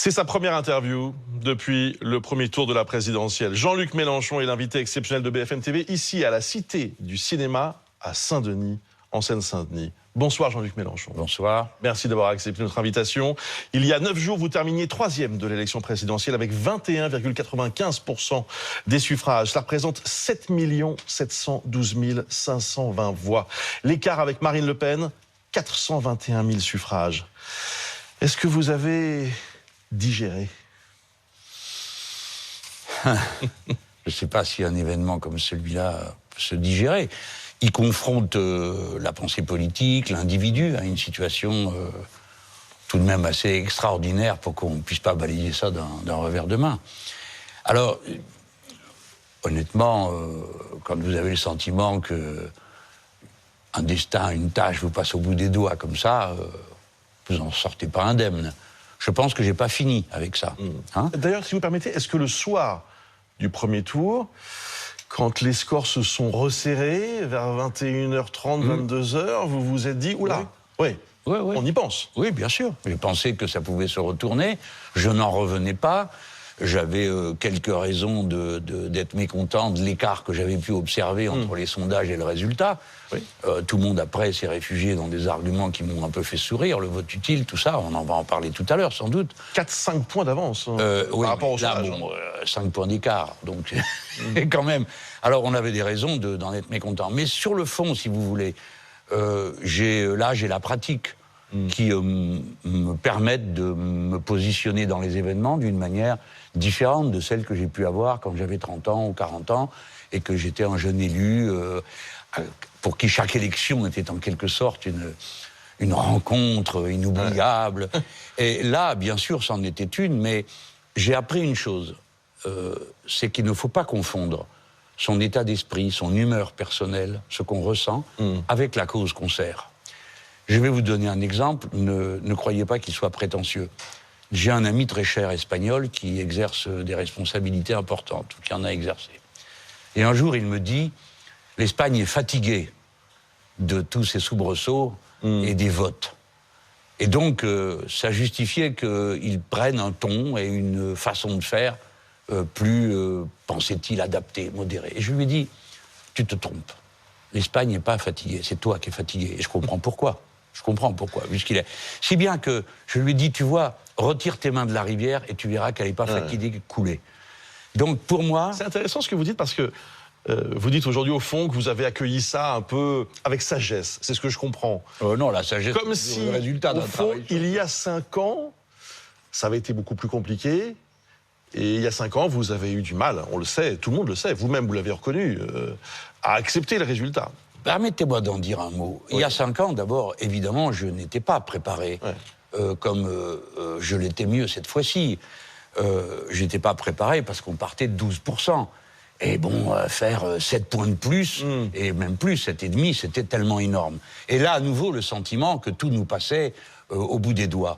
C'est sa première interview depuis le premier tour de la présidentielle. Jean-Luc Mélenchon est l'invité exceptionnel de BFM TV, ici à la Cité du Cinéma, à Saint-Denis, en Seine-Saint-Denis. Bonsoir Jean-Luc Mélenchon. Bonsoir. Merci d'avoir accepté notre invitation. Il y a 9 jours, vous terminiez 3e de l'élection présidentielle avec 21,95% des suffrages. Cela représente 7 712 520 voix. L'écart avec Marine Le Pen, 421 000 suffrages. Est-ce que vous avez digéré? Je ne sais pas si un événement comme celui-là peut se digérer. Il confronte la pensée politique, l'individu à une situation tout de même assez extraordinaire pour qu'on ne puisse pas balayer ça d'un revers de main. Alors, honnêtement, quand vous avez le sentiment que un destin, une tâche vous passe au bout des doigts comme ça, vous n'en sortez pas indemne. Je pense que j'ai pas fini avec ça. Hein? D'ailleurs, si vous permettez, est-ce que le soir du premier tour, quand les scores se sont resserrés, vers 21h30, 22h, vous vous êtes dit, oula, oui. On y pense. Oui, bien sûr. J'ai pensé que ça pouvait se retourner. Je n'en revenais pas. J'avais quelques raisons d'être mécontent de l'écart que j'avais pu observer entre les sondages et le résultat. Oui. Tout le monde, après, s'est réfugié dans des arguments qui m'ont un peu fait sourire. Le vote utile, tout ça, on en va en parler tout à l'heure, sans doute. 4-5 points d'avance oui, par rapport au sondage. Bon, 5 points d'écart, donc quand même. Alors, on avait des raisons d'en être mécontent. Mais sur le fond, si vous voulez, j'ai la pratique qui me permettent de me positionner dans les événements d'une manière différente de celle que j'ai pu avoir quand j'avais 30 ans ou 40 ans et que j'étais un jeune élu pour qui chaque élection était en quelque sorte une rencontre inoubliable. Et là, bien sûr, c'en était une, mais j'ai appris une chose, c'est qu'il ne faut pas confondre son état d'esprit, son humeur personnelle, ce qu'on ressent, avec la cause qu'on sert. Je vais vous donner un exemple, ne croyez pas qu'il soit prétentieux. J'ai un ami très cher espagnol qui exerce des responsabilités importantes, qui en a exercé. Et un jour, il me dit, l'Espagne est fatiguée de tous ces soubresauts et des votes. Et donc, ça justifiait qu'ils prennent un ton et une façon de faire plus, pensait-il, adaptée, modérée. Et je lui ai dit, tu te trompes. L'Espagne n'est pas fatiguée, c'est toi qui es fatigué. Et je comprends pourquoi. Je comprends pourquoi, puisqu'il est. Si bien que je lui ai dit, tu vois, retire tes mains de la rivière et tu verras qu'elle n'est pas fatiguée de couler. Donc pour moi. C'est intéressant ce que vous dites parce que vous dites aujourd'hui au fond que vous avez accueilli ça un peu avec sagesse. C'est ce que je comprends. Non, la sagesse. Comme si, le résultat au fond, il y a 5 ans, ça avait été beaucoup plus compliqué. Et il y a 5 ans, vous avez eu du mal, on le sait, tout le monde le sait, vous-même vous l'avez reconnu, à accepter le résultat. Permettez-moi d'en dire un mot. Oui. Il y a 5 ans, d'abord, évidemment, je n'étais pas préparé comme je l'étais mieux cette fois-ci. Je n'étais pas préparé parce qu'on partait de 12%. Et bon, faire 7 points de plus, et même plus, 7,5, c'était tellement énorme. Et là, à nouveau, le sentiment que tout nous passait au bout des doigts.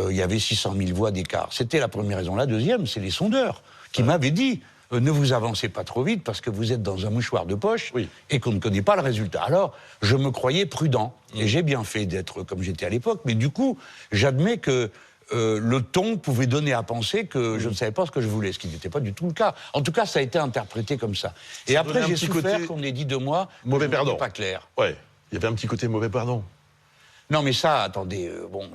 Il y avait 600 000 voix d'écart. C'était la première raison. La deuxième, c'est les sondeurs qui m'avaient dit ne vous avancez pas trop vite parce que vous êtes dans un mouchoir de poche et qu'on ne connaît pas le résultat. Alors, je me croyais prudent et j'ai bien fait d'être comme j'étais à l'époque. Mais du coup, j'admets que le ton pouvait donner à penser que je ne savais pas ce que je voulais, ce qui n'était pas du tout le cas. En tout cas, ça a été interprété comme ça. Et après, j'ai souffert qu'on ait dit de moi mauvais perdant. Pas clair. Ouais, il y avait un petit côté mauvais pardon. Non, mais ça, attendez, bon,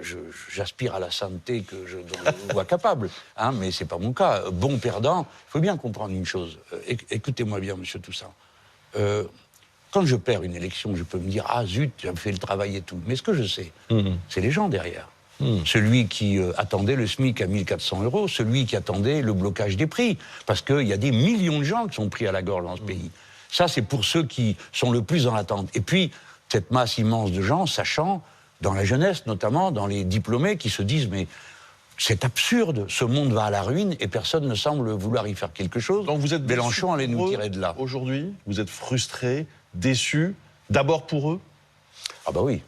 j'aspire à la sainteté dont je me vois capable, hein, mais c'est pas mon cas. Bon perdant, il faut bien comprendre une chose. Écoutez-moi bien, monsieur Toussaint. Quand je perds une élection, je peux me dire, ah zut, j'ai fait le travail et tout. Mais ce que je sais, c'est les gens derrière. Celui qui attendait le SMIC à 1 400 €, celui qui attendait le blocage des prix. Parce qu'il y a des millions de gens qui sont pris à la gorge dans ce pays. Ça, c'est pour ceux qui sont le plus en attente. Et puis, cette masse immense de gens, sachant, dans la jeunesse notamment, dans les diplômés, qui se disent, mais c'est absurde, ce monde va à la ruine et personne ne semble vouloir y faire quelque chose. Donc vous êtes Mélenchon allait nous tirer de là. Aujourd'hui, vous êtes frustré, déçu, d'abord pour eux? Ah bah oui.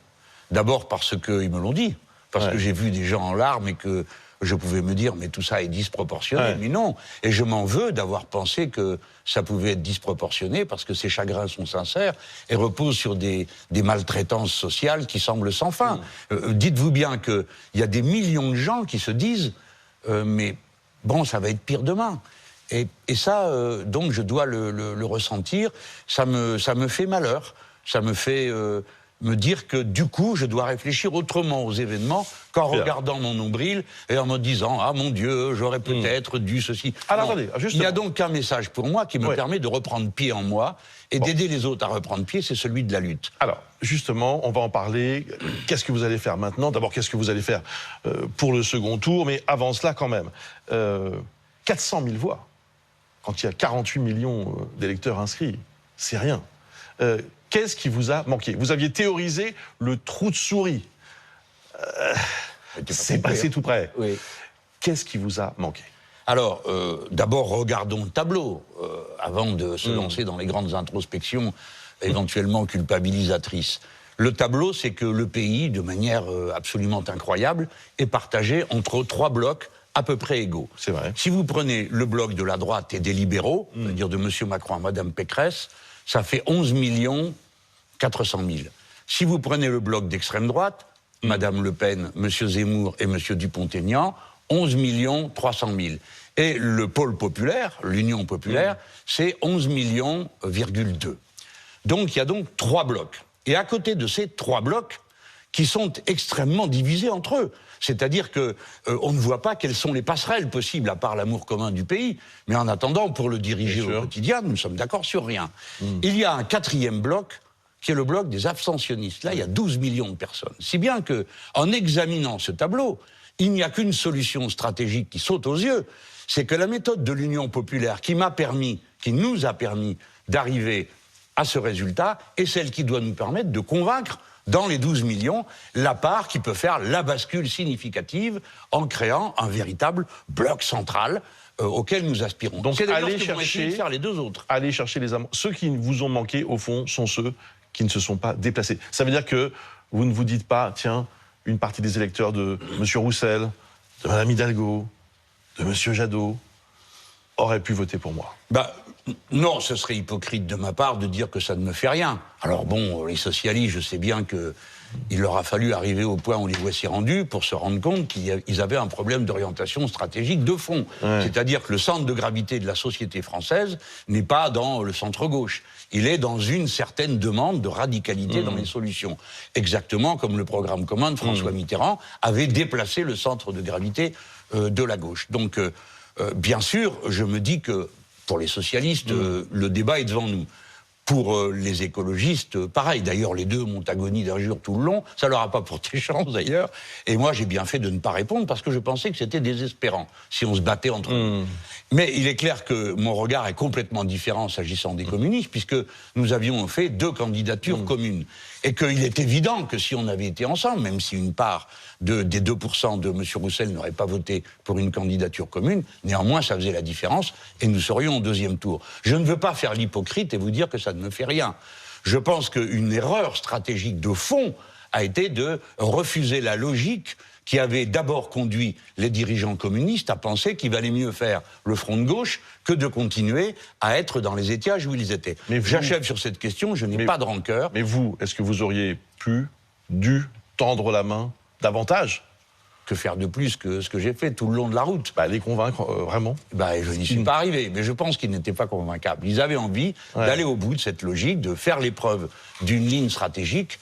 D'abord parce qu'ils me l'ont dit. Parce que j'ai vu des gens en larmes et que je pouvais me dire, mais tout ça est disproportionné. Mais non. Et je m'en veux d'avoir pensé que ça pouvait être disproportionné parce que ces chagrins sont sincères et reposent sur des maltraitances sociales qui semblent sans fin. Dites-vous bien qu'il y a des millions de gens qui se disent mais bon, ça va être pire demain. Et ça, donc, je dois le ressentir. Ça me fait malheur. Ça me fait me dire que, du coup, je dois réfléchir autrement aux événements qu'en regardant mon nombril et en me disant « Ah, mon Dieu, j'aurais peut-être dû ceci ». Alors, attendez, justement. Il y a donc un message pour moi qui me permet de reprendre pied en moi et d'aider les autres à reprendre pied, c'est celui de la lutte. Alors, justement, on va en parler. Qu'est-ce que vous allez faire maintenant? D'abord, qu'est-ce que vous allez faire pour le second tour? Mais avant cela, quand même, 400 000 voix, quand il y a 48 millions d'électeurs inscrits, c'est rien. Qu'est-ce qui vous a manqué? Vous aviez théorisé le trou de souris. C'est passé tout près. Oui. Qu'est-ce qui vous a manqué? Alors, d'abord, regardons le tableau, avant de se lancer dans les grandes introspections, éventuellement culpabilisatrices. Le tableau, c'est que le pays, de manière absolument incroyable, est partagé entre 3 blocs à peu près égaux. C'est vrai. Si vous prenez le bloc de la droite et des libéraux, c'est-à-dire de M. Macron à Mme Pécresse, ça fait 11 400 000. Si vous prenez le bloc d'extrême droite, Mme Le Pen, M. Zemmour et M. Dupont-Aignan, 11 300 000. Et le pôle populaire, l'Union populaire, c'est 11,2 millions. Donc il y a donc 3 blocs. Et à côté de ces 3 blocs, qui sont extrêmement divisés entre eux, c'est-à-dire qu'on ne voit pas quelles sont les passerelles possibles, à part l'amour commun du pays. Mais en attendant, pour le diriger au quotidien, nous sommes d'accord sur rien. Il y a un 4e bloc, qui est le bloc des abstentionnistes. Là, il y a 12 millions de personnes. Si bien qu'en examinant ce tableau, il n'y a qu'une solution stratégique qui saute aux yeux, c'est que la méthode de l'Union populaire qui nous a permis d'arriver à ce résultat est celle qui doit nous permettre de convaincre dans les 12 millions, la part qui peut faire la bascule significative en créant un véritable bloc central auquel nous aspirons. Donc allez chercher faire les 2 autres. Allez chercher les amants. Ceux qui vous ont manqué, au fond, sont ceux qui ne se sont pas déplacés. Ça veut dire que vous ne vous dites pas, tiens, une partie des électeurs de M. Roussel, de Mme Hidalgo, de M. Jadot, auraient pu voter pour moi. Non, ce serait hypocrite de ma part de dire que ça ne me fait rien. Alors bon, les socialistes, je sais bien qu'il leur a fallu arriver au point où les voici rendus pour se rendre compte qu'ils avaient un problème d'orientation stratégique de fond. Ouais. C'est-à-dire que le centre de gravité de la société française n'est pas dans le centre-gauche. Il est dans une certaine demande de radicalité dans les solutions. Exactement comme le programme commun de François Mitterrand avait déplacé le centre de gravité de la gauche. Donc, bien sûr, je me dis que pour les socialistes, le débat est devant nous. Pour les écologistes, pareil. D'ailleurs, les deux m'ont agoni d'injures tout le long. Ça leur a pas porté chance, d'ailleurs. Et moi, j'ai bien fait de ne pas répondre parce que je pensais que c'était désespérant si on se battait entre nous. Mais il est clair que mon regard est complètement différent s'agissant des communistes, puisque nous avions fait 2 candidatures communes. Et qu'il est évident que si on avait été ensemble, même si une part des 2% de M. Roussel n'aurait pas voté pour une candidature commune, néanmoins, ça faisait la différence et nous serions au 2e tour. Je ne veux pas faire l'hypocrite et vous dire que ça ne me fait rien. Je pense qu'une erreur stratégique de fond a été de refuser la logique qui avait d'abord conduit les dirigeants communistes à penser qu'il valait mieux faire le front de gauche que de continuer à être dans les étiages où ils étaient. J'achève sur cette question, je n'ai pas de rancœur. Mais vous, est-ce que vous auriez dû tendre la main davantage? Que faire de plus que ce que j'ai fait tout le long de la route? Les convaincre, vraiment? Je n'y suis pas arrivé, mais je pense qu'ils n'étaient pas convaincables. Ils avaient envie d'aller au bout de cette logique, de faire l'épreuve d'une ligne stratégique,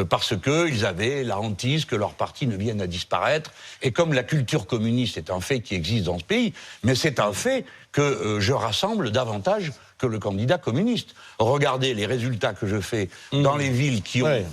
parce qu'ils avaient la hantise que leur parti ne vienne à disparaître. Et comme la culture communiste est un fait qui existe dans ce pays, mais c'est un fait que je rassemble davantage que le candidat communiste. Regardez les résultats que je fais dans les villes qui ont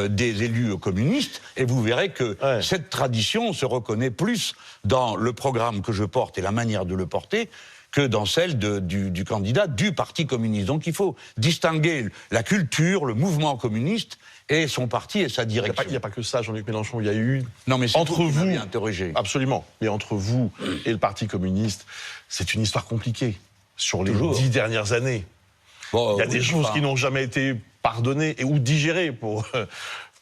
des élus communistes, et vous verrez que cette tradition se reconnaît plus dans le programme que je porte et la manière de le porter que dans celle du candidat du Parti communiste. Donc il faut distinguer la culture, le mouvement communiste et son parti et sa direction. Il n'y a pas que ça, Jean-Luc Mélenchon. Il y a eu entre vous interrogé. Absolument. Mais entre vous et le Parti communiste, c'est une histoire compliquée sur les 10 dernières années. Il y a des choses qui n'ont jamais été pardonnées ou digérées, pour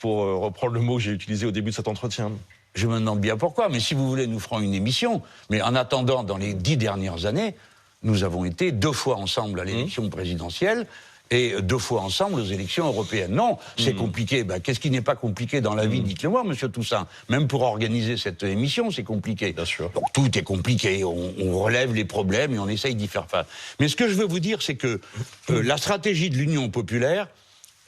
reprendre le mot que j'ai utilisé au début de cet entretien. Je me demande bien pourquoi, mais si vous voulez, nous ferons une émission. Mais en attendant, dans les 10 dernières années, nous avons été 2 fois ensemble à l'élection présidentielle, et 2 fois ensemble aux élections européennes. Non, c'est compliqué. Ben, qu'est-ce qui n'est pas compliqué dans la vie, dites-le-moi, monsieur Toussaint. Même pour organiser cette émission, c'est compliqué. Bien sûr. Donc tout est compliqué, on relève les problèmes et on essaye d'y faire face. Mais ce que je veux vous dire, c'est que la stratégie de l'Union populaire,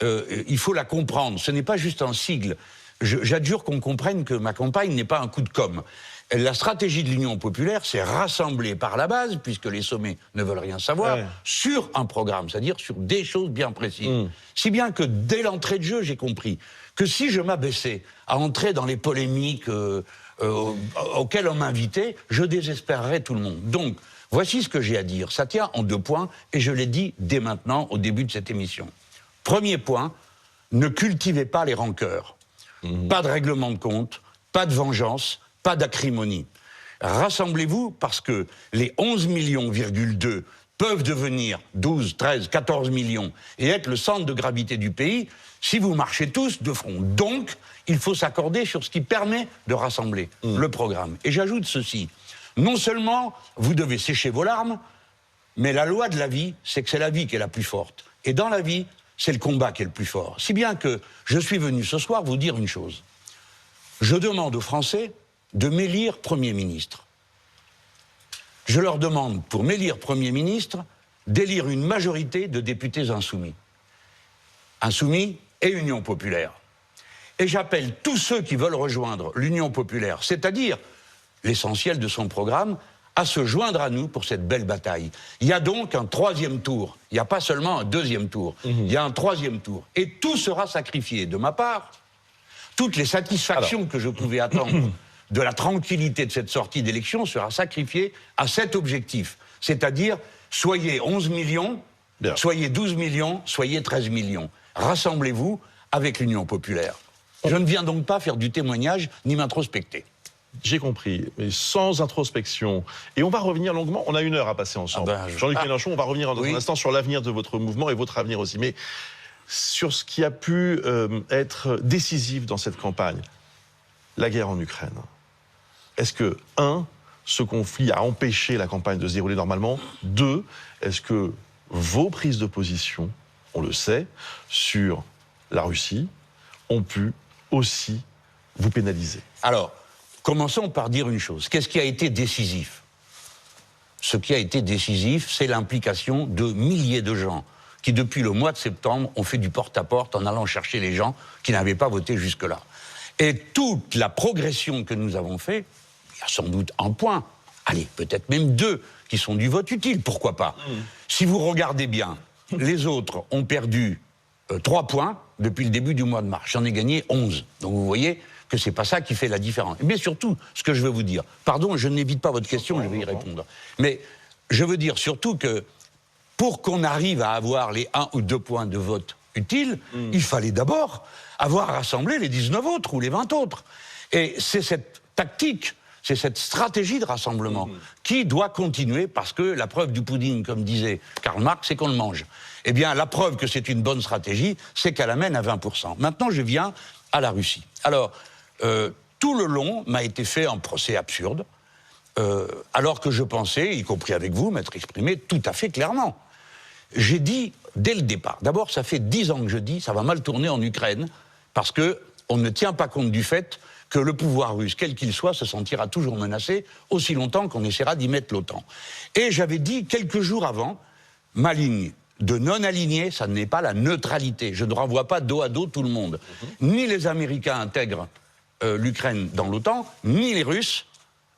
il faut la comprendre. Ce n'est pas juste un sigle. J'adjure qu'on comprenne que ma campagne n'est pas un coup de com'. La stratégie de l'Union populaire, c'est rassembler par la base, puisque les sommets ne veulent rien savoir, sur un programme, c'est-à-dire sur des choses bien précises. Si bien que dès l'entrée de jeu, j'ai compris que si je m'abaissais à entrer dans les polémiques auxquelles on m'invitait, je désespérerais tout le monde. Donc, voici ce que j'ai à dire. Ça tient en 2 points, et je l'ai dit dès maintenant, au début de cette émission. Premier point, ne cultivez pas les rancœurs. Pas de règlement de compte, pas de vengeance, pas d'acrimonie. Rassemblez-vous parce que les 11,2 millions peuvent devenir 12, 13, 14 millions et être le centre de gravité du pays si vous marchez tous de front. Donc, il faut s'accorder sur ce qui permet de rassembler le programme. Et j'ajoute ceci. Non seulement vous devez sécher vos larmes, mais la loi de la vie, c'est que c'est la vie qui est la plus forte. Et dans la vie, c'est le combat qui est le plus fort. Si bien que je suis venu ce soir vous dire une chose. Je demande aux Français de m'élire Premier ministre. Je leur demande, pour m'élire Premier ministre, d'élire une majorité de députés insoumis. Insoumis et Union populaire. Et j'appelle tous ceux qui veulent rejoindre l'Union populaire, c'est-à-dire l'essentiel de son programme, à se joindre à nous pour cette belle bataille. Il y a donc un 3e tour. Il n'y a pas seulement un 2e tour. Il y a un 3e tour. Et tout sera sacrifié. De ma part, toutes les satisfactions que je pouvais attendre de la tranquillité de cette sortie d'élection sera sacrifiée à cet objectif. C'est-à-dire, soyez 11 millions, soyez 12 millions, soyez 13 millions. Rassemblez-vous avec l'Union populaire. Je ne viens donc pas faire du témoignage ni m'introspecter. J'ai compris, mais sans introspection. Et on va revenir longuement, on a 1 heure à passer ensemble. Jean-Luc Mélenchon, on va revenir dans un instant sur l'avenir de votre mouvement et votre avenir aussi. Mais sur ce qui a pu être décisif dans cette campagne, la guerre en Ukraine. Est-ce que, 1, ce conflit a empêché la campagne de se dérouler normalement? 2, est-ce que vos prises de position, on le sait, sur la Russie, ont pu aussi vous pénaliser? Alors, commençons par dire une chose. Qu'est-ce qui a été décisif? Ce qui a été décisif, c'est l'implication de milliers de gens qui, depuis le mois de septembre, ont fait du porte-à-porte en allant chercher les gens qui n'avaient pas voté jusque-là. Et toute la progression que nous avons faite, il y a sans doute un point, allez, peut-être même 2, qui sont du vote utile, pourquoi pas. Si vous regardez bien, les autres ont perdu 3 points depuis le début du mois de mars. J'en ai gagné 11. Donc vous voyez que c'est pas ça qui fait la différence. Mais surtout, ce que je veux vous dire, pardon, je n'évite pas votre question, je vais y répondre. Mais je veux dire surtout que pour qu'on arrive à avoir les 1 ou 2 points de vote utiles, il fallait d'abord avoir rassemblé les 19 autres ou les 20 autres. Et c'est cette tactique, c'est cette stratégie de rassemblement qui doit continuer parce que la preuve du pudding, comme disait Karl Marx, c'est qu'on le mange. Eh bien, la preuve que c'est une bonne stratégie, c'est qu'elle amène à 20%. Maintenant, je viens à la Russie. Alors, tout le long m'a été fait un procès absurde, alors que je pensais, y compris avec vous, m'être exprimé tout à fait clairement. J'ai dit dès le départ, d'abord ça fait 10 ans que je dis, ça va mal tourner en Ukraine, parce qu'on ne tient pas compte du fait que le pouvoir russe, quel qu'il soit, se sentira toujours menacé, aussi longtemps qu'on essaiera d'y mettre l'OTAN. Et j'avais dit quelques jours avant, ma ligne de non-aligné, ça n'est pas la neutralité. Je ne renvoie pas dos à dos tout le monde. Ni les Américains intègrent l'Ukraine dans l'OTAN, ni les Russes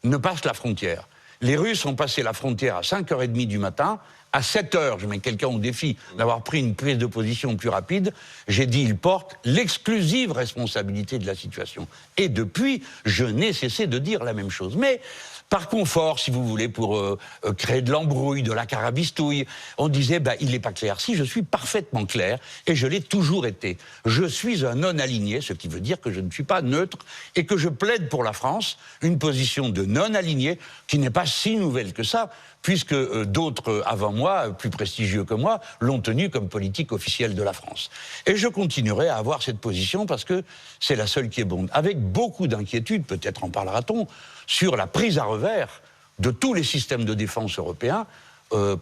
ne passent la frontière. Les Russes ont passé la frontière à 5h30 du matin. À 7h, je mets quelqu'un au défi d'avoir pris une prise de position plus rapide. J'ai dit, ils portent l'exclusive responsabilité de la situation. Et depuis, je n'ai cessé de dire la même chose. Mais par confort, si vous voulez, pour créer de l'embrouille, de la carabistouille, on disait, il n'est pas clair. Si, je suis parfaitement clair, et je l'ai toujours été. Je suis un non-aligné, ce qui veut dire que je ne suis pas neutre, et que je plaide pour la France, une position de non-aligné, qui n'est pas si nouvelle que ça, puisque d'autres avant moi, plus prestigieux que moi, l'ont tenue comme politique officielle de la France. Et je continuerai à avoir cette position parce que c'est la seule qui est bonne. Avec beaucoup d'inquiétude, peut-être en parlera-t-on, sur la prise à revers de tous les systèmes de défense européens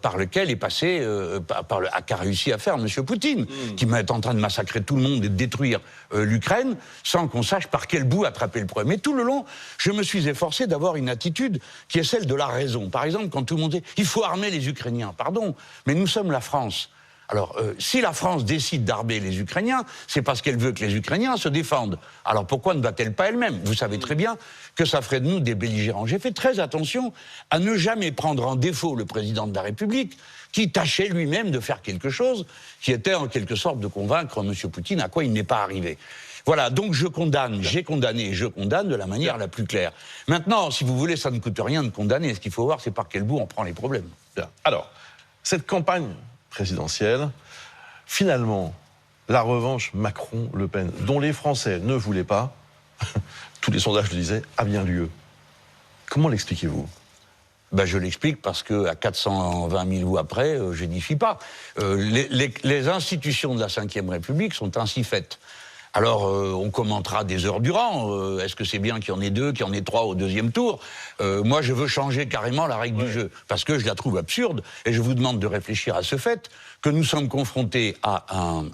par lequel est passé, qu'a réussi à faire M. Poutine, qui est en train de massacrer tout le monde et de détruire l'Ukraine, sans qu'on sache par quel bout attraper le problème. Mais tout le long, je me suis efforcé d'avoir une attitude qui est celle de la raison. Par exemple, quand tout le monde dit « il faut armer les Ukrainiens », pardon, mais nous sommes la France. Alors, si la France décide d'armer les Ukrainiens, c'est parce qu'elle veut que les Ukrainiens se défendent. Alors pourquoi ne va-t-elle pas elle-même? Vous savez très bien que ça ferait de nous des belligérants. J'ai fait très attention à ne jamais prendre en défaut le président de la République, qui tâchait lui-même de faire quelque chose qui était en quelque sorte de convaincre M. Poutine, à quoi il n'est pas arrivé. Voilà, donc je condamne, j'ai condamné et je condamne de la manière la plus claire. Maintenant, si vous voulez, ça ne coûte rien de condamner. Ce qu'il faut voir, c'est par quel bout on prend les problèmes. Bien. Alors, cette campagne présidentielle, finalement, la revanche Macron-Le Pen, dont les Français ne voulaient pas, tous les sondages le disaient, a bien lieu. Comment l'expliquez-vous? Ben, je l'explique parce qu'à 420 000 voix après, je n'édifie pas. Les institutions de la Ve République sont ainsi faites. Alors, on commentera des heures durant. Est-ce que c'est bien qu'il y en ait 2, qu'il y en ait 3 au deuxième tour? Moi, je veux changer carrément la règle du jeu, parce que je la trouve absurde, et je vous demande de réfléchir à ce fait que nous sommes confrontés à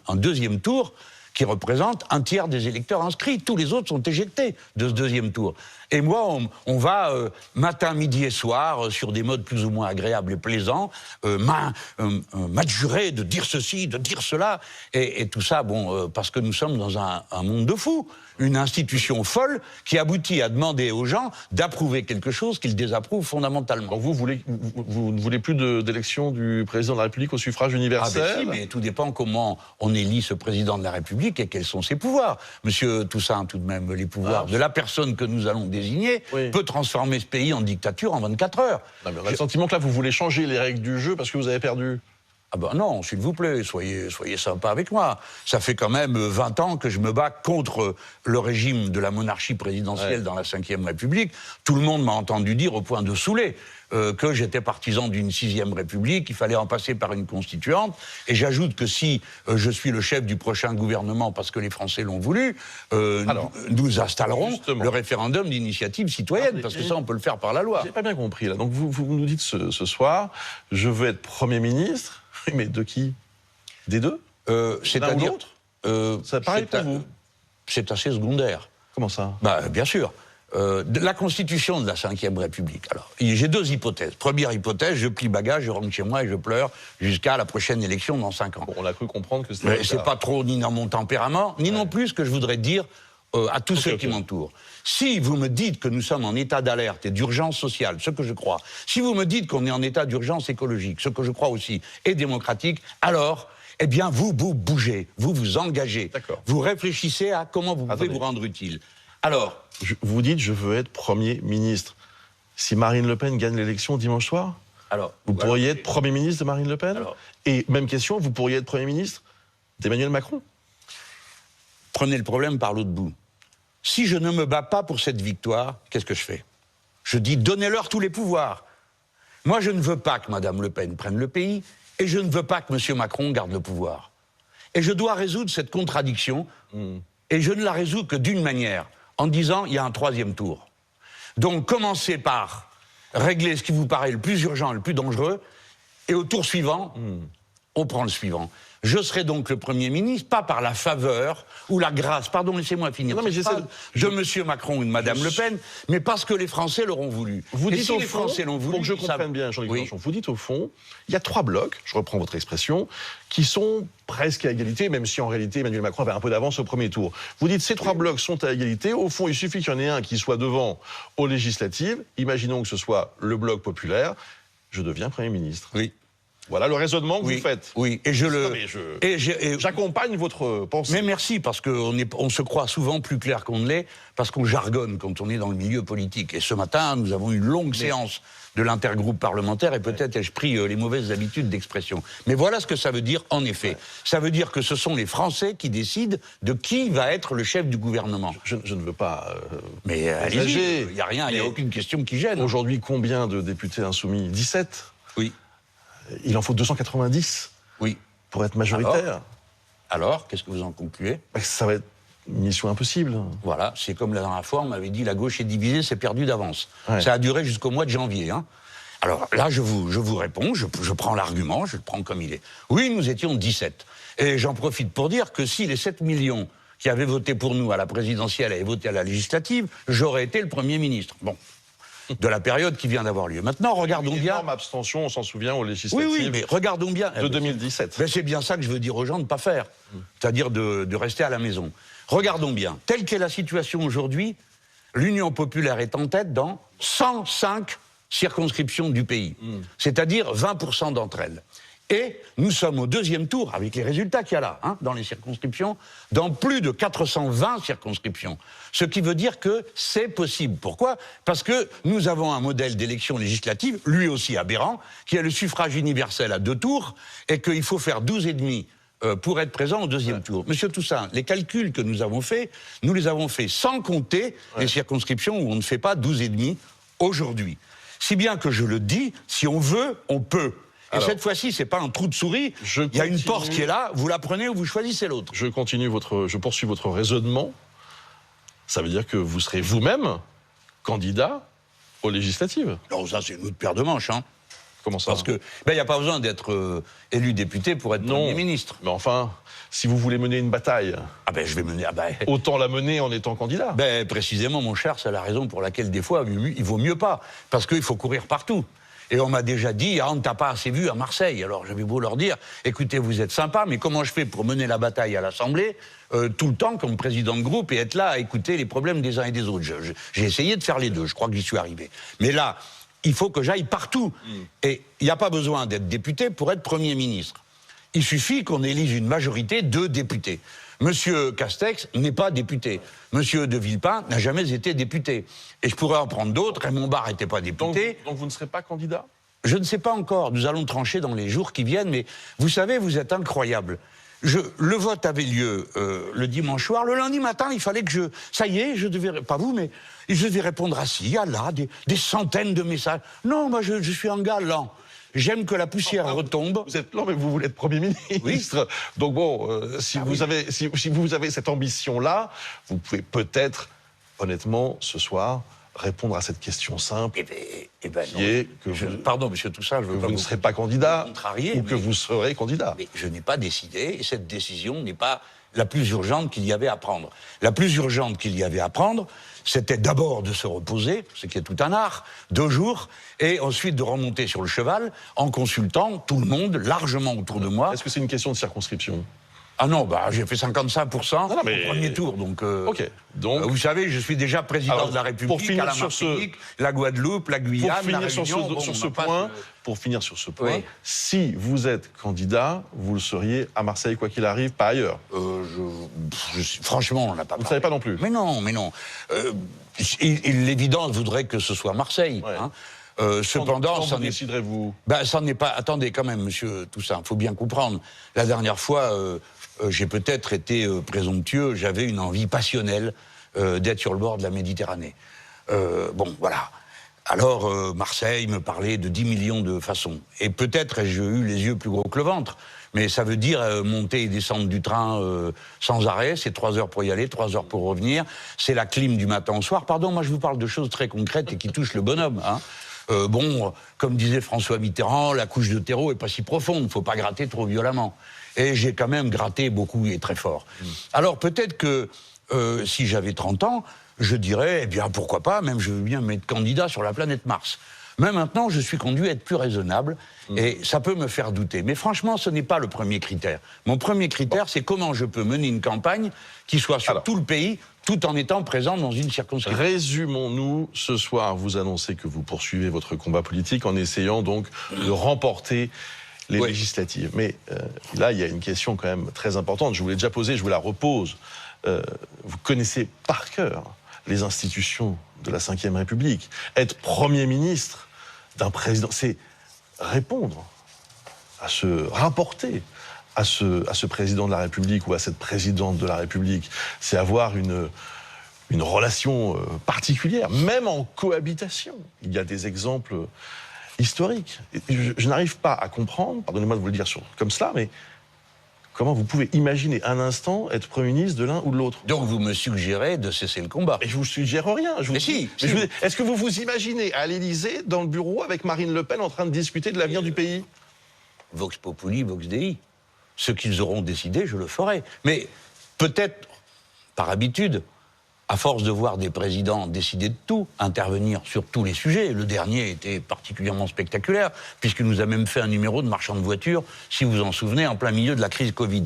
un deuxième tour qui représente un tiers des électeurs inscrits. Tous les autres sont éjectés de ce deuxième tour. Et moi, on va matin, midi et soir, sur des modes plus ou moins agréables et plaisants, m'adjurer de dire ceci, de dire cela, et tout ça, bon, parce que nous sommes dans un monde de fous, une institution folle qui aboutit à demander aux gens d'approuver quelque chose qu'ils désapprouvent fondamentalement. Donc vous ne voulez plus d'élection du président de la République au suffrage universel? Ah ben si, mais tout dépend comment on élit ce président de la République et quels sont ses pouvoirs. Monsieur Toussaint, tout de même, les pouvoirs de la personne que nous allons désigner peut transformer ce pays en dictature en 24 heures. Non, mais on a le sentiment que là, vous voulez changer les règles du jeu parce que vous avez perdu. Ah ben non, s'il vous plaît, soyez sympa avec moi. Ça fait quand même 20 ans que je me bats contre le régime de la monarchie présidentielle dans la Ve République. Tout le monde m'a entendu dire, au point de saouler, que j'étais partisan d'une 6e République, qu'il fallait en passer par une constituante. Et j'ajoute que si je suis le chef du prochain gouvernement parce que les Français l'ont voulu, nous installerons le référendum d'initiative citoyenne, parce que ça, on peut le faire par la loi. J'ai pas bien compris, là. Donc vous nous dites ce soir, je veux être Premier ministre. Mais de qui? Des deux? C'est-à-dire l'autre? Ça pareil pour vous? C'est assez secondaire. Comment ça? Bah, bien sûr. La Constitution de la Ve République. Alors, j'ai 2 hypothèses. Première hypothèse, je plie bagage, je rentre chez moi et je pleure jusqu'à la prochaine élection dans 5 ans. Bon, on a cru comprendre que c'était... C'est pas trop ni dans mon tempérament, ni non plus ce que je voudrais dire à tous ceux qui m'entourent. Si vous me dites que nous sommes en état d'alerte et d'urgence sociale, ce que je crois, si vous me dites qu'on est en état d'urgence écologique, ce que je crois aussi, et démocratique, alors, eh bien, vous bougez, vous vous engagez, vous réfléchissez à comment vous pouvez vous rendre utile. Alors, vous dites, je veux être Premier ministre. Si Marine Le Pen gagne l'élection dimanche soir, vous pourriez être Premier ministre de Marine Le Pen? Et même question, vous pourriez être Premier ministre d'Emmanuel Macron? Prenez le problème par l'autre bout. Si je ne me bats pas pour cette victoire, qu'est-ce que je fais? Je dis, donnez-leur tous les pouvoirs. Moi, je ne veux pas que Mme Le Pen prenne le pays, et je ne veux pas que M. Macron garde le pouvoir. Et je dois résoudre cette contradiction, et je ne la résous que d'une manière, en disant, il y a un 3e tour. Donc, commencez par régler ce qui vous paraît le plus urgent, le plus dangereux, et au tour suivant, on prend le suivant. Je serai donc le Premier ministre, pas par la faveur ou la grâce, pardon, laissez-moi finir, de M. Macron ou de Mme Le Pen, mais parce que les Français l'auront voulu. Vous dites si au les fond, Français l'ont voulu, pour que je comprenne bien, Jean-Luc Mélenchon, vous dites au fond, il y a 3 blocs, je reprends votre expression, qui sont presque à égalité, même si en réalité Emmanuel Macron avait un peu d'avance au premier tour. Vous dites ces 3 blocs sont à égalité, au fond il suffit qu'il y en ait un qui soit devant aux législatives, imaginons que ce soit le bloc populaire, je deviens Premier ministre. Oui. Voilà le raisonnement que vous faites. Oui, et j'accompagne votre pensée. Mais merci, parce qu'on se croit souvent plus clair qu'on ne l'est, parce qu'on jargonne quand on est dans le milieu politique. Et ce matin, nous avons eu une longue séance de l'intergroupe parlementaire, et peut-être ai-je pris les mauvaises habitudes d'expression. Mais voilà ce que ça veut dire, en effet. Ça veut dire que ce sont les Français qui décident de qui va être le chef du gouvernement. Je ne veux pas... mais allez-y, il n'y a rien, il n'y a aucune question qui gêne. Aujourd'hui, combien de députés insoumis? 17? Oui. Il en faut 290 pour être majoritaire. Alors qu'est-ce que vous en concluez? Ça va être une mission impossible. Voilà, c'est comme la dernière fois, on m'avait dit la gauche est divisée, c'est perdu d'avance. Ça a duré jusqu'au mois de janvier. Alors là, je vous réponds, je prends l'argument, je le prends comme il est. Oui, nous étions 17. Et j'en profite pour dire que si les 7 millions qui avaient voté pour nous à la présidentielle avaient voté à la législative, j'aurais été le Premier ministre. Bon, de la période qui vient d'avoir lieu. Maintenant, regardons bien... Énorme abstention, on s'en souvient, aux législatives. Oui, mais regardons bien... De 2017. Ben c'est bien ça que je veux dire aux gens de ne pas faire. C'est-à-dire de rester à la maison. Regardons bien. Telle qu'est la situation aujourd'hui, l'Union populaire est en tête dans 105 circonscriptions du pays. C'est-à-dire 20% d'entre elles. Et nous sommes au deuxième tour, avec les résultats qu'il y a là, dans les circonscriptions, dans plus de 420 circonscriptions. Ce qui veut dire que c'est possible. Pourquoi? Parce que nous avons un modèle d'élection législative, lui aussi aberrant, qui est le suffrage universel à 2 tours, et qu'il faut faire 12,5 pour être présent au deuxième tour. Monsieur Toussaint, les calculs que nous avons faits, nous les avons faits sans compter les circonscriptions où on ne fait pas 12,5 aujourd'hui. Si bien que je le dis, si on veut, on peut. Et alors, cette fois-ci, c'est pas un trou de souris. Il y a une porte qui est là, vous la prenez ou vous choisissez l'autre. Je poursuis votre raisonnement. Ça veut dire que vous serez vous-même candidat aux législatives. Non, ça c'est une autre paire de manches, hein. Comment ça? Parce que il n'y a pas besoin d'être élu député pour être Premier ministre. Mais enfin, si vous voulez mener une bataille, je vais mener. Autant la mener en étant candidat. Précisément, mon cher, c'est la raison pour laquelle des fois il vaut mieux pas, parce qu'il faut courir partout. Et on m'a déjà dit, on ne t'a pas assez vu à Marseille. Alors j'avais beau leur dire, écoutez, vous êtes sympa, mais comment je fais pour mener la bataille à l'Assemblée tout le temps comme président de groupe et être là à écouter les problèmes des uns et des autres? J'ai essayé de faire les deux, je crois que j'y suis arrivé. Mais là, il faut que j'aille partout. Et il n'y a pas besoin d'être député pour être Premier ministre. Il suffit qu'on élise une majorité de députés. Monsieur Castex n'est pas député. Monsieur de Villepin n'a jamais été député. Et je pourrais en prendre d'autres. Raymond Barre n'était pas député. Donc vous ne serez pas candidat? Je ne sais pas encore. Nous allons trancher dans les jours qui viennent. Mais vous savez, vous êtes incroyable. Le vote avait lieu le dimanche soir. Le lundi matin, il fallait que ça y est, je devais... Pas vous, mais je devais répondre à ci, à là, des centaines de messages. Non, moi, je suis un gars lent. J'aime que la poussière retombe. Vous êtes lent, mais vous voulez être Premier ministre. Oui. Donc bon, si vous avez cette ambition-là, vous pouvez peut-être, honnêtement, ce soir, répondre à cette question simple, pardon, monsieur Toussaint, vous ne serez pas candidat, ou que vous serez candidat. Mais je n'ai pas décidé, et cette décision n'est pas la plus urgente qu'il y avait à prendre. La plus urgente qu'il y avait à prendre, c'était d'abord de se reposer, ce qui est tout un art, 2 jours, et ensuite de remonter sur le cheval en consultant tout le monde largement autour de moi. Est-ce que c'est une question de circonscription? Ah non, j'ai fait 55% au premier tour, donc... vous savez, je suis déjà président de la République, à la Martinique, la Guadeloupe, la Guyane, la Réunion... Pour finir sur ce point, si vous êtes candidat, vous le seriez à Marseille, quoi qu'il arrive, pas ailleurs. Franchement, on n'a pas... Vous ne savez pas non plus? Mais non. L'évidence voudrait que ce soit Marseille, cependant, quand vous déciderez-vous? Ça n'est pas... Attendez, quand même, monsieur Toussaint, il faut bien comprendre. La dernière fois, j'ai peut-être été présomptueux, j'avais une envie passionnelle d'être sur le bord de la Méditerranée. Voilà. Alors, Marseille me parlait de 10 millions de façons. Et peut-être ai-je eu les yeux plus gros que le ventre. Mais ça veut dire monter et descendre du train sans arrêt. C'est 3 heures pour y aller, 3 heures pour revenir. C'est la clim du matin au soir. Pardon, moi je vous parle de choses très concrètes et qui touchent le bonhomme. Comme disait François Mitterrand, la couche de terreau est pas si profonde. Il ne faut pas gratter trop violemment. Et j'ai quand même gratté beaucoup et très fort. Alors peut-être que si j'avais 30 ans, je dirais, pourquoi pas, même je veux bien m'être candidat sur la planète Mars. Mais maintenant, je suis conduit à être plus raisonnable, et ça peut me faire douter. Mais franchement, ce n'est pas le premier critère. Mon premier critère, c'est comment je peux mener une campagne qui soit sur tout le pays, tout en étant présent dans une circonscription. Résumons-nous, ce soir, vous annoncez que vous poursuivez votre combat politique en essayant donc de remporter les législatives. Mais là, il y a une question quand même très importante. Je vous l'ai déjà posée, je vous la repose. Vous connaissez par cœur les institutions de la Ve République. Être Premier ministre d'un président, c'est répondre rapporter à ce président de la République ou à cette présidente de la République. C'est avoir une relation particulière, même en cohabitation. Il y a des exemples historiques. Je n'arrive pas à comprendre, pardonnez-moi de vous le dire comme cela, mais Comment vous pouvez imaginer un instant être Premier ministre de l'un ou de l'autre? Donc vous me suggérez de cesser le combat. Et je vous suggère rien. Mais si. Est-ce que vous vous imaginez à l'Élysée, dans le bureau, avec Marine Le Pen, en train de discuter de l'avenir du pays? Vox populi, vox dei. Ce qu'ils auront décidé, je le ferai. Mais peut-être, par habitude, à force de voir des présidents décider de tout, intervenir sur tous les sujets, le dernier était particulièrement spectaculaire, puisqu'il nous a même fait un numéro de marchand de voitures, si vous vous en souvenez, en plein milieu de la crise Covid.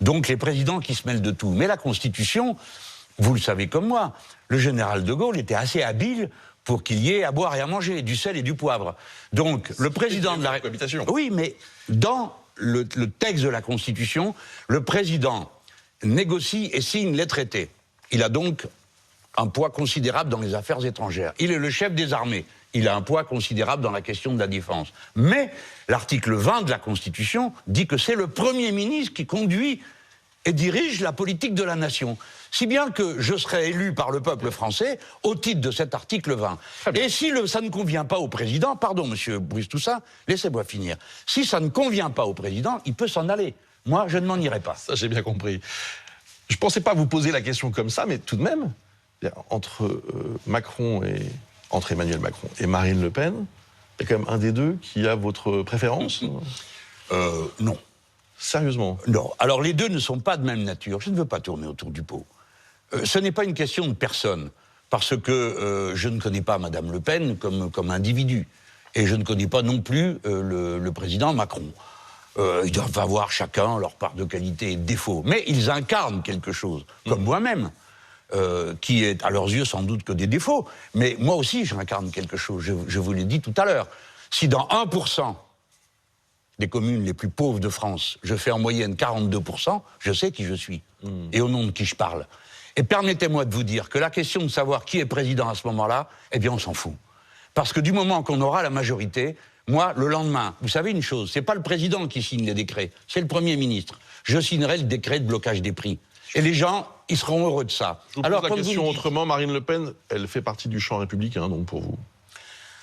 Donc les présidents qui se mêlent de tout. Mais la Constitution, vous le savez comme moi, le général de Gaulle était assez habile pour qu'il y ait à boire et à manger, du sel et du poivre. Donc le président de la République... Oui, mais dans le texte de la Constitution, le président négocie et signe les traités. Il a donc un poids considérable dans les affaires étrangères. Il est le chef des armées. Il a un poids considérable dans la question de la défense. Mais l'article 20 de la Constitution dit que c'est le Premier ministre qui conduit et dirige la politique de la nation. Si bien que je serai élu par le peuple français au titre de cet article 20. Et si ça ne convient pas au président, pardon monsieur Brice Toussaint, laissez-moi finir. Si ça ne convient pas au président, il peut s'en aller. Moi, je ne m'en irai pas. Ça, j'ai bien compris. Je ne pensais pas vous poser la question comme ça, mais tout de même, entre Emmanuel Macron et Marine Le Pen, il y a quand même un des deux qui a votre préférence? Non. Sérieusement? Non. Alors les deux ne sont pas de même nature. Je ne veux pas tourner autour du pot. Ce n'est pas une question de personne, parce que je ne connais pas Madame Le Pen comme individu. Et je ne connais pas non plus le président Macron. Ils doivent avoir chacun leur part de qualité et de défaut. Mais ils incarnent quelque chose, comme moi-même, qui est à leurs yeux sans doute que des défauts. Mais moi aussi, j'incarne quelque chose, je vous l'ai dit tout à l'heure. Si dans 1% des communes les plus pauvres de France, je fais en moyenne 42%, je sais qui je suis et au nom de qui je parle. Et permettez-moi de vous dire que la question de savoir qui est président à ce moment-là, eh bien on s'en fout. Parce que du moment qu'on aura la majorité, moi, le lendemain, vous savez une chose, c'est pas le président qui signe les décrets, c'est le Premier ministre. Je signerai le décret de blocage des prix. Et les gens, ils seront heureux de ça. Je vous pose la question autrement, Marine Le Pen, elle fait partie du champ républicain, donc pour vous?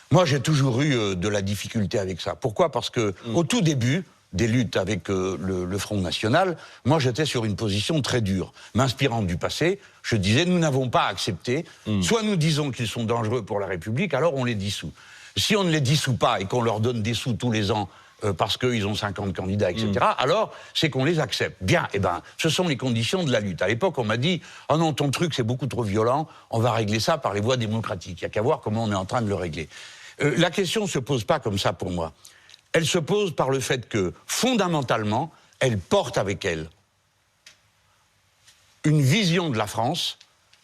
Moi, j'ai toujours eu de la difficulté avec ça. Pourquoi? Parce que au tout début des luttes avec le Front National, moi j'étais sur une position très dure. M'inspirant du passé, je disais, nous n'avons pas accepté, soit nous disons qu'ils sont dangereux pour la République, alors on les dissout. Si on ne les dissout pas et qu'on leur donne des sous tous les ans parce qu'ils ont 50 candidats, etc., alors c'est qu'on les accepte. Bien, eh ben, ce sont les conditions de la lutte. À l'époque, on m'a dit « Oh non, ton truc, c'est beaucoup trop violent, on va régler ça par les voies démocratiques. Il n'y a qu'à voir comment on est en train de le régler. » La question ne se pose pas comme ça pour moi. Elle se pose par le fait que, fondamentalement, elle porte avec elle une vision de la France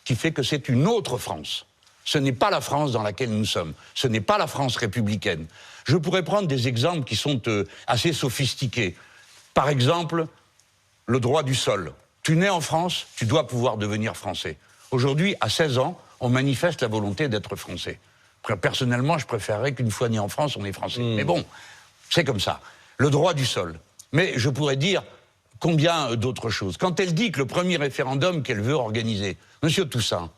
qui fait que c'est une autre France. Ce n'est pas la France dans laquelle nous sommes. Ce n'est pas la France républicaine. Je pourrais prendre des exemples qui sont assez sophistiqués. Par exemple, le droit du sol. Tu nais en France, tu dois pouvoir devenir français. Aujourd'hui, à 16 ans, on manifeste la volonté d'être français. Personnellement, je préférerais qu'une fois né en France, on est français. Mais bon, c'est comme ça. Le droit du sol. Mais je pourrais dire combien d'autres choses. Quand elle dit que le premier référendum qu'elle veut organiser, Monsieur Toussaint,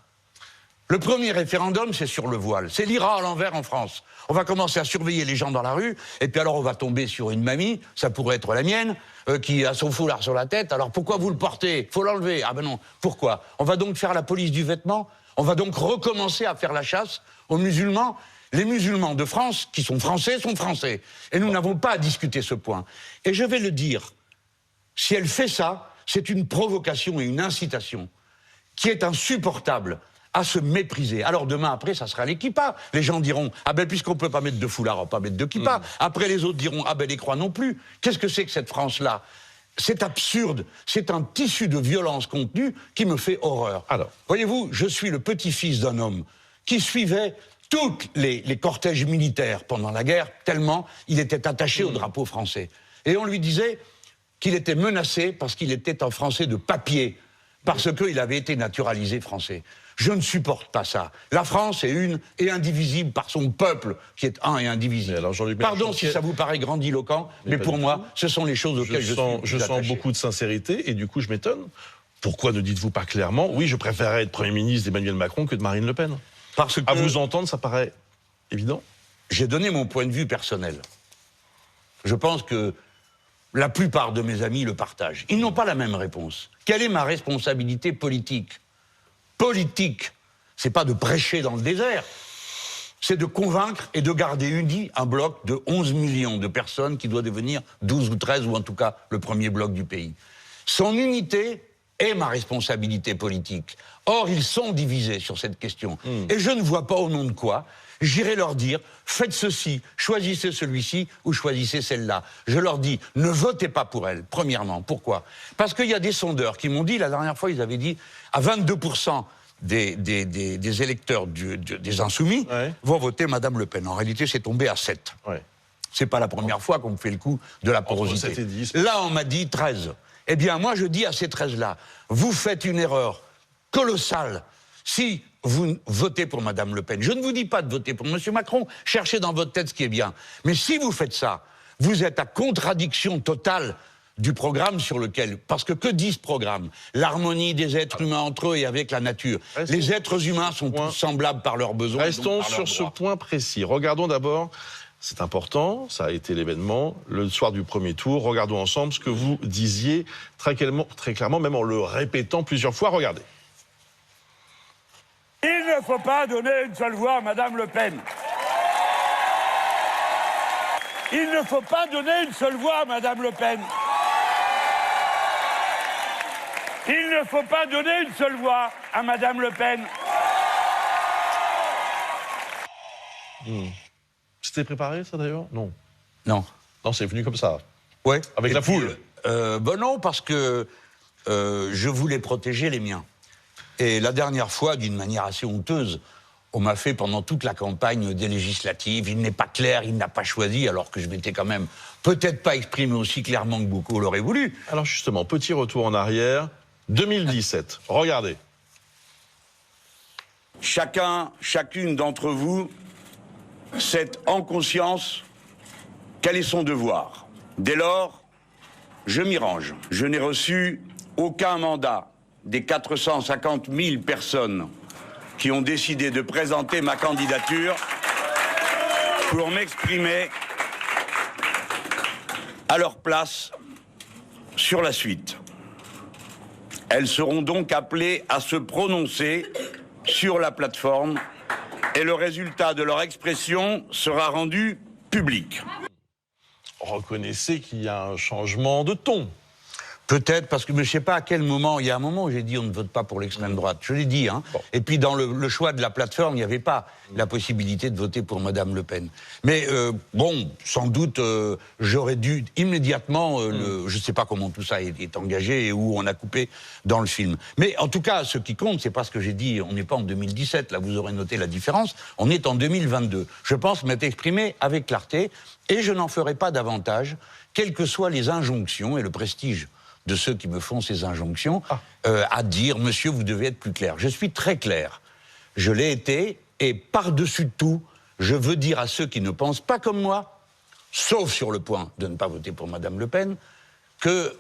le premier référendum, c'est sur le voile. C'est l'IRA à l'envers en France. On va commencer à surveiller les gens dans la rue, et puis alors on va tomber sur une mamie, ça pourrait être la mienne, qui a son foulard sur la tête. Alors pourquoi vous le portez? Faut l'enlever. Ah ben non. Pourquoi? On va donc faire la police du vêtement? On va donc recommencer à faire la chasse aux musulmans? Les musulmans de France, qui sont français, sont français. Et nous n'avons pas à discuter ce point. Et je vais le dire, si elle fait ça, c'est une provocation et une incitation qui est insupportable à se mépriser. Alors demain après, ça sera les kippas. Les gens diront, ah ben puisqu'on ne peut pas mettre de foulard, on ne va pas mettre de kippa. Après les autres diront, ah ben les croix non plus. Qu'est-ce que c'est que cette France-là? C'est absurde, c'est un tissu de violence contenue qui me fait horreur. Alors, voyez-vous, je suis le petit-fils d'un homme qui suivait tous les cortèges militaires pendant la guerre, tellement il était attaché au drapeau français. Et on lui disait qu'il était menacé parce qu'il était un Français de papier, parce qu'il avait été naturalisé français. Je ne supporte pas ça. La France est une et indivisible par son peuple, qui est un et indivisible. Alors, pardon si ça vous paraît grandiloquent, mais pour moi, ce sont les choses auxquelles je suis Je sens beaucoup de sincérité, et du coup, je m'étonne. Pourquoi ne dites-vous pas clairement, oui, je préférerais être Premier ministre d'Emmanuel Macron que de Marine Le Pen? Parce que, à vous entendre, ça paraît évident. J'ai donné mon point de vue personnel. Je pense que La plupart de mes amis le partagent. Ils n'ont pas la même réponse. Quelle est ma responsabilité politique? Politique, c'est pas de prêcher dans le désert, c'est de convaincre et de garder uni un bloc de 11 millions de personnes qui doit devenir 12 ou 13, ou en tout cas le premier bloc du pays. Son unité est ma responsabilité politique. Or, ils sont divisés sur cette question. Et je ne vois pas au nom de quoi j'irai leur dire, faites ceci, choisissez celui-ci ou choisissez celle-là. Je leur dis, ne votez pas pour elle, premièrement. Pourquoi? Parce qu'il y a des sondeurs qui m'ont dit, la dernière fois, ils avaient dit, à 22% des électeurs des Insoumis vont voter Madame Le Pen. En réalité, c'est tombé à 7. Ouais. C'est pas la première fois qu'on me fait le coup de la porosité. Entre 7 et 10. Là, on m'a dit 13. Eh bien, moi, je dis à ces 13-là, vous faites une erreur colossale si vous votez pour Madame Le Pen. Je ne vous dis pas de voter pour Monsieur Macron, cherchez dans votre tête ce qui est bien. Mais si vous faites ça, vous êtes à contradiction totale du programme sur lequel... Parce que dit ce programme? L'harmonie des êtres humains entre eux et avec la nature. Les êtres humains sont tous semblables par leurs besoins. Restons sur ce point précis. Regardons d'abord, c'est important, ça a été l'événement, le soir du premier tour. Regardons ensemble ce que vous disiez très clairement, même en le répétant plusieurs fois. Regardez. Il ne faut pas donner une seule voix à Madame Le Pen. Il ne faut pas donner une seule voix à Madame Le Pen. Il ne faut pas donner une seule voix à Madame Le Pen. C'était préparé, ça, d'ailleurs? Non. Non. Non, c'est venu comme ça. Ouais. Avec la foule. Non, parce que je voulais protéger les miens. Et la dernière fois, d'une manière assez honteuse, on m'a fait pendant toute la campagne des législatives, il n'est pas clair, il n'a pas choisi, alors que je m'étais quand même peut-être pas exprimé aussi clairement que beaucoup l'auraient voulu. Alors justement, petit retour en arrière, 2017, regardez. Chacune d'entre vous sait en conscience quel est son devoir. Dès lors, je m'y range. Je n'ai reçu aucun mandat des 450 000 personnes qui ont décidé de présenter ma candidature pour m'exprimer à leur place sur la suite. Elles seront donc appelées à se prononcer sur la plateforme et le résultat de leur expression sera rendu public. Reconnaissez qu'il y a un changement de ton. Peut-être, parce que je ne sais pas à quel moment, il y a un moment où j'ai dit on ne vote pas pour l'extrême droite, je l'ai dit, hein. Bon. Et puis dans le choix de la plateforme, il n'y avait pas la possibilité de voter pour Madame Le Pen. Mais bon, sans doute, j'aurais dû immédiatement, je ne sais pas comment tout ça est engagé et où on a coupé dans le film. Mais en tout cas, ce qui compte, c'est pas ce que j'ai dit, on n'est pas en 2017, là vous aurez noté la différence, on est en 2022. Je pense m'être exprimé avec clarté et je n'en ferai pas davantage, quelles que soient les injonctions et le prestige de ceux qui me font ces injonctions, à dire « Monsieur, vous devez être plus clair ». Je suis très clair. Je l'ai été, et par-dessus tout, je veux dire à ceux qui ne pensent pas comme moi, sauf sur le point de ne pas voter pour Madame Le Pen, que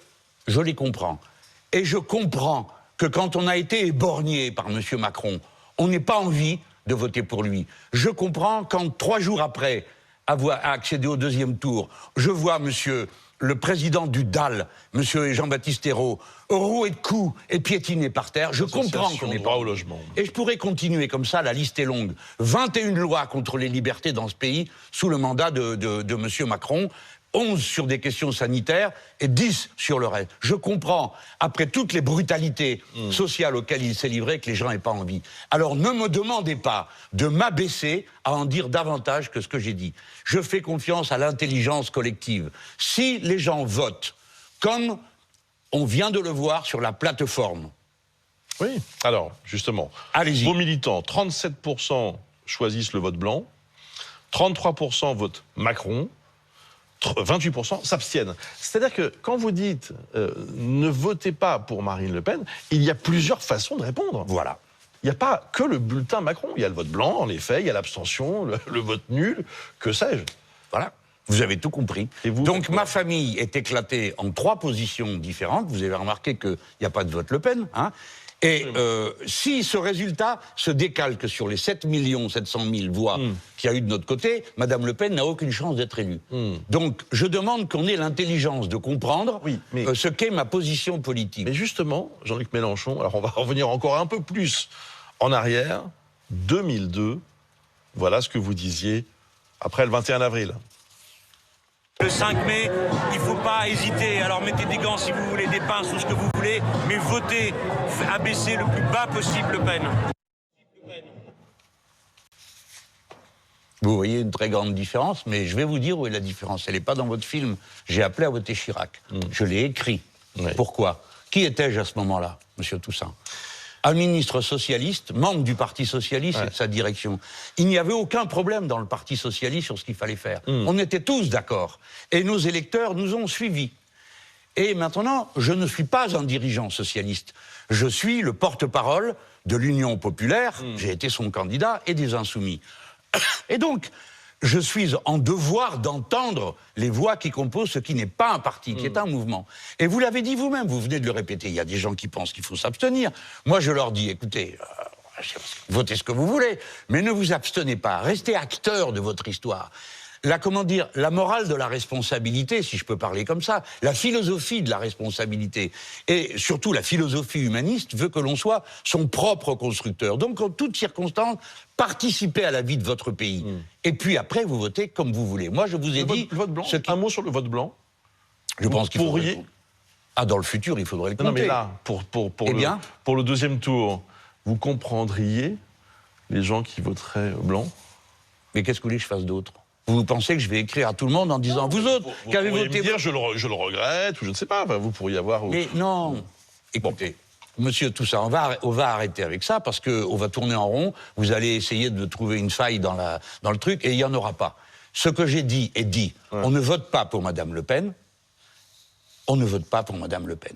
je les comprends. Et je comprends que quand on a été éborgné par Monsieur Macron, on n'ait pas envie de voter pour lui. Je comprends quand 3 jours après avoir accédé au deuxième tour, je vois Monsieur le président du DAL, M. Jean-Baptiste Ayrault, roué de coups et piétiné par terre. Je comprends qu'on n'est pas au logement. Et je pourrais continuer comme ça, la liste est longue. 21 lois contre les libertés dans ce pays sous le mandat de M. Macron, 11 sur des questions sanitaires et 10 sur le reste. Je comprends, après toutes les brutalités sociales auxquelles il s'est livré, que les gens n'aient pas envie. Alors ne me demandez pas de m'abaisser à en dire davantage que ce que j'ai dit. Je fais confiance à l'intelligence collective. Si les gens votent comme on vient de le voir sur la plateforme. Oui, alors justement, allez-y. Vos militants, 37% choisissent le vote blanc, 33% votent Macron, 28% s'abstiennent. C'est-à-dire que quand vous dites ne votez pas pour Marine Le Pen, il y a plusieurs façons de répondre. Voilà. Il n'y a pas que le bulletin Macron. Il y a le vote blanc, en effet, il y a l'abstention, le vote nul, que sais-je. Voilà. Vous avez tout compris. Et vous, donc ma famille est éclatée en 3 positions différentes. Vous avez remarqué qu'il n'y a pas de vote Le Pen. Hein. Et si ce résultat se décalque sur les 7 700 000 voix qu'il y a eu de notre côté, Mme Le Pen n'a aucune chance d'être élue. Donc je demande qu'on ait l'intelligence de comprendre ce qu'est ma position politique. Mais justement, Jean-Luc Mélenchon, alors on va revenir encore un peu plus en arrière, 2002, voilà ce que vous disiez après le 21 avril. Le 5 mai, il ne faut pas hésiter. Alors mettez des gants si vous voulez, des pinces ou ce que vous voulez, mais votez, abaissez le plus bas possible Le Pen. Vous voyez une très grande différence, mais je vais vous dire où est la différence. Elle n'est pas dans votre film. J'ai appelé à voter Chirac. Je l'ai écrit. Pourquoi? Qui étais-je à ce moment-là, monsieur Toussaint? Un ministre socialiste, membre du Parti socialiste et de sa direction. Il n'y avait aucun problème dans le Parti socialiste sur ce qu'il fallait faire. On était tous d'accord. Et nos électeurs nous ont suivis. Et maintenant, je ne suis pas un dirigeant socialiste. Je suis le porte-parole de l'Union populaire, j'ai été son candidat, et des Insoumis. Et donc, je suis en devoir d'entendre les voix qui composent ce qui n'est pas un parti, qui est un mouvement. Et vous l'avez dit vous-même, vous venez de le répéter, il y a des gens qui pensent qu'il faut s'abstenir. Moi, je leur dis, écoutez, votez ce que vous voulez, mais ne vous abstenez pas, restez acteurs de votre histoire. La morale de la responsabilité, si je peux parler comme ça, la philosophie de la responsabilité, et surtout la philosophie humaniste veut que l'on soit son propre constructeur. Donc, en toutes circonstances, participez à la vie de votre pays. Et puis après, vous votez comme vous voulez. Moi, je vous ai dit... Le vote blanc, un mot sur le vote blanc. Je pense qu'il faudrait... Ah, dans le futur, il faudrait le compter. Non, mais là, pour le deuxième tour, vous comprendriez les gens qui voteraient blanc? Mais qu'est-ce que vous voulez que je fasse d'autre? Vous pensez que je vais écrire à tout le monde en disant vous autres qui avez voté... me dire je le regrette ou je ne sais pas. Enfin, vous pourriez avoir... Mais non. Écoutez, monsieur Toussaint, on va arrêter avec ça parce qu'on va tourner en rond. Vous allez essayer de trouver une faille dans le truc et il n'y en aura pas. Ce que j'ai dit est dit. On ne vote pas pour Mme Le Pen. On ne vote pas pour Mme Le Pen.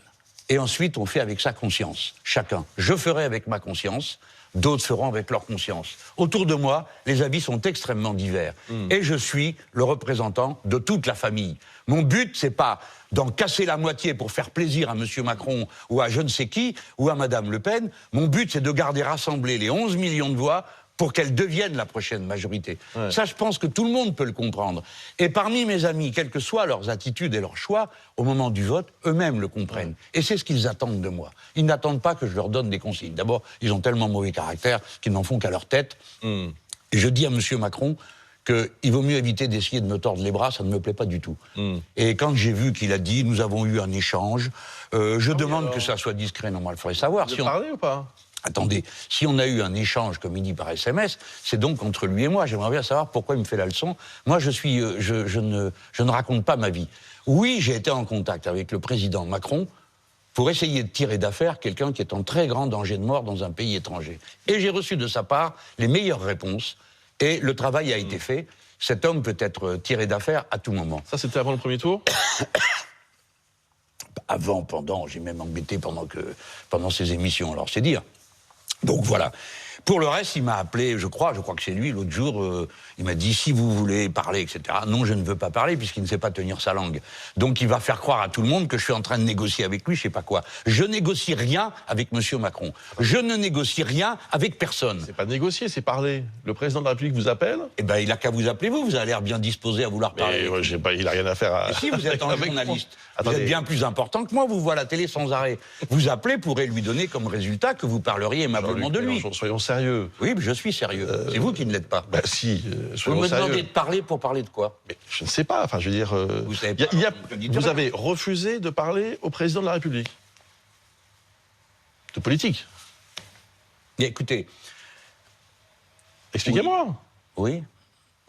Et ensuite, on fait avec sa conscience. Chacun. Je ferai avec ma conscience. D'autres feront avec leur conscience. Autour de moi, les avis sont extrêmement divers. Et je suis le représentant de toute la famille. Mon but, c'est pas d'en casser la moitié pour faire plaisir à M. Macron ou à je ne sais qui, ou à Mme Le Pen. Mon but, c'est de garder rassemblés les 11 millions de voix pour qu'elle devienne la prochaine majorité. Ça, je pense que tout le monde peut le comprendre. Et parmi mes amis, quelles que soient leurs attitudes et leurs choix, au moment du vote, eux-mêmes le comprennent. Et c'est ce qu'ils attendent de moi. Ils n'attendent pas que je leur donne des consignes. D'abord, ils ont tellement mauvais caractère qu'ils n'en font qu'à leur tête. Et je dis à M. Macron qu'il vaut mieux éviter d'essayer de me tordre les bras, ça ne me plaît pas du tout. Et quand j'ai vu qu'il a dit, nous avons eu un échange, je demande que ça soit discret. Non, moi, il faudrait savoir. Vous parlez ou pas? Attendez, si on a eu un échange, comme il dit par SMS, c'est donc entre lui et moi. J'aimerais bien savoir pourquoi il me fait la leçon. Moi, je ne raconte pas ma vie. Oui, j'ai été en contact avec le président Macron pour essayer de tirer d'affaire quelqu'un qui est en très grand danger de mort dans un pays étranger. Et j'ai reçu de sa part les meilleures réponses. Et le travail a été fait. Cet homme peut être tiré d'affaire à tout moment. Ça, c'était avant le premier tour? Avant, pendant, j'ai même embêté pendant ces émissions, alors c'est dire. Donc voilà. Pour le reste, il m'a appelé, je crois que c'est lui, l'autre jour, il m'a dit, si vous voulez parler, etc. Non, je ne veux pas parler, puisqu'il ne sait pas tenir sa langue. Donc il va faire croire à tout le monde que je suis en train de négocier avec lui, je sais pas quoi. Je négocie rien avec M. Macron. Je ne négocie rien avec personne. C'est pas négocier, c'est parler. Le président de la République vous appelle? Eh ben, il a qu'à vous appeler, vous avez l'air bien disposé à vouloir parler. Mais il a rien à faire à... Et si vous êtes un journaliste, vous Attendez. êtes bien plus important que moi, vous voyez la télé sans arrêt. Vous appelez pourrait lui donner comme résultat que vous parleriez aimablement de lui. Soyons sérieux. Oui, mais je suis sérieux. C'est vous qui ne l'êtes pas. Bah si, Vous soyons me sérieux. demandez de parler pour parler de quoi? Mais je ne sais pas, enfin je veux dire... Vous savez pas, vous avez refusé de parler au président de la République. De politique. Mais écoutez... Expliquez-moi. Oui.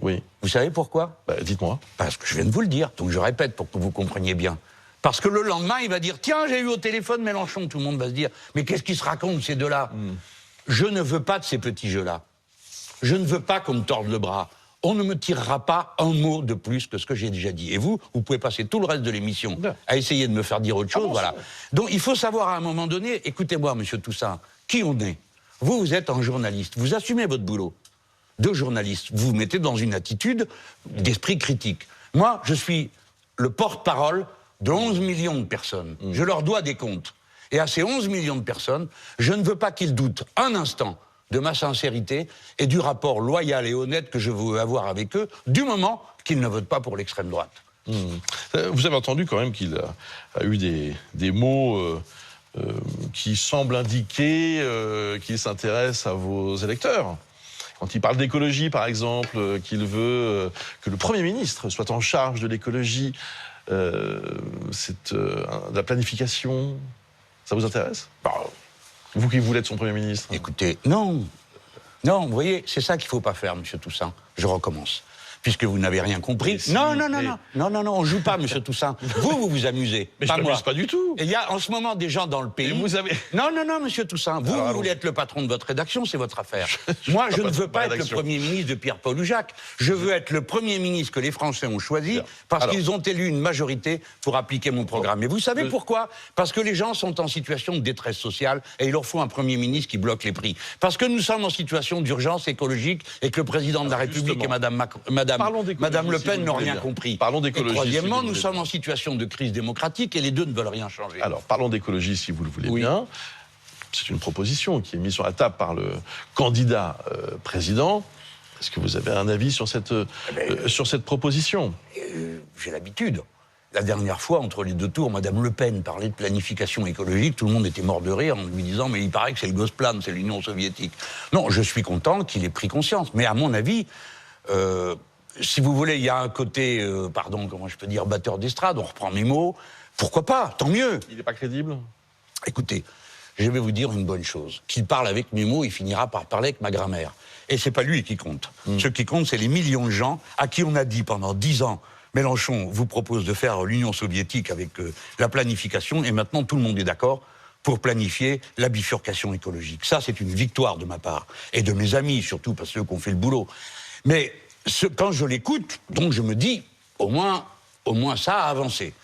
Oui. Vous savez pourquoi? Bah, dites-moi. Parce que je viens de vous le dire, donc je répète pour que vous compreniez bien. Parce que le lendemain, il va dire, tiens, j'ai eu au téléphone Mélenchon. Tout le monde va se dire, mais qu'est-ce qu'ils se racontent, ces deux-là? Je ne veux pas de ces petits jeux-là. Je ne veux pas qu'on me torde le bras. On ne me tirera pas un mot de plus que ce que j'ai déjà dit. Et vous pouvez passer tout le reste de l'émission à essayer de me faire dire autre chose, voilà. Donc il faut savoir à un moment donné, écoutez-moi, monsieur Toussaint, qui on est? Vous êtes un journaliste, vous assumez votre boulot de journaliste. Vous vous mettez dans une attitude d'esprit critique. Moi, je suis le porte-parole de 11 millions de personnes. Je leur dois des comptes. Et à ces 11 millions de personnes, je ne veux pas qu'ils doutent un instant de ma sincérité et du rapport loyal et honnête que je veux avoir avec eux, du moment qu'ils ne votent pas pour l'extrême droite. Vous avez entendu quand même qu'il a eu des mots qui semblent indiquer qu'il s'intéresse à vos électeurs. Quand il parle d'écologie, par exemple, qu'il veut que le Premier ministre soit en charge de l'écologie, de la planification, ça vous intéresse? Vous qui voulez être son Premier ministre. Écoutez, non. Non, vous voyez, c'est ça qu'il ne faut pas faire, monsieur Toussaint. Je recommence. Puisque vous n'avez rien compris. Non, on ne joue pas, monsieur Toussaint. Vous vous amusez. Mais pas je ne moi. m'amuse pas du tout. Et il y a en ce moment des gens dans le pays. Et vous avez... Non, monsieur Toussaint. Vous voulez être le patron de votre rédaction, c'est votre affaire. Moi, je ne veux pas être le Premier ministre de Pierre-Paul ou Jacques. Je veux être le Premier ministre que les Français ont choisi parce qu'ils ont élu une majorité pour appliquer mon programme. Et vous savez pourquoi? Parce que les gens sont en situation de détresse sociale et il leur faut un Premier ministre qui bloque les prix. Parce que nous sommes en situation d'urgence écologique et que le président de la République et Madame Le Pen n'ont rien compris. Parlons d'écologie. Et troisièmement, nous sommes en situation de crise démocratique et les deux ne veulent rien changer. Alors, parlons d'écologie, si vous le voulez bien. C'est une proposition qui est mise sur la table par le candidat président. Est-ce que vous avez un avis sur cette proposition? J'ai l'habitude. La dernière fois, entre les deux tours, Madame Le Pen parlait de planification écologique. Tout le monde était mort de rire en lui disant « mais il paraît que c'est le Gosplan, c'est l'Union soviétique ». Non, je suis content qu'il ait pris conscience. Mais à mon avis... si vous voulez, il y a un côté, comment je peux dire, batteur d'estrade, on reprend mes mots, pourquoi pas, tant mieux. Il n'est pas crédible? Écoutez, je vais vous dire une bonne chose. Qu'il parle avec mes mots, il finira par parler avec ma grammaire. Et c'est pas lui qui compte. Ce qui compte, c'est les millions de gens à qui on a dit pendant 10 ans, Mélenchon vous propose de faire l'Union soviétique avec la planification, et maintenant tout le monde est d'accord pour planifier la bifurcation écologique. Ça, c'est une victoire de ma part, et de mes amis, surtout, parce que ceux qui ont fait le boulot. Mais... quand je l'écoute, donc je me dis, au moins ça a avancé.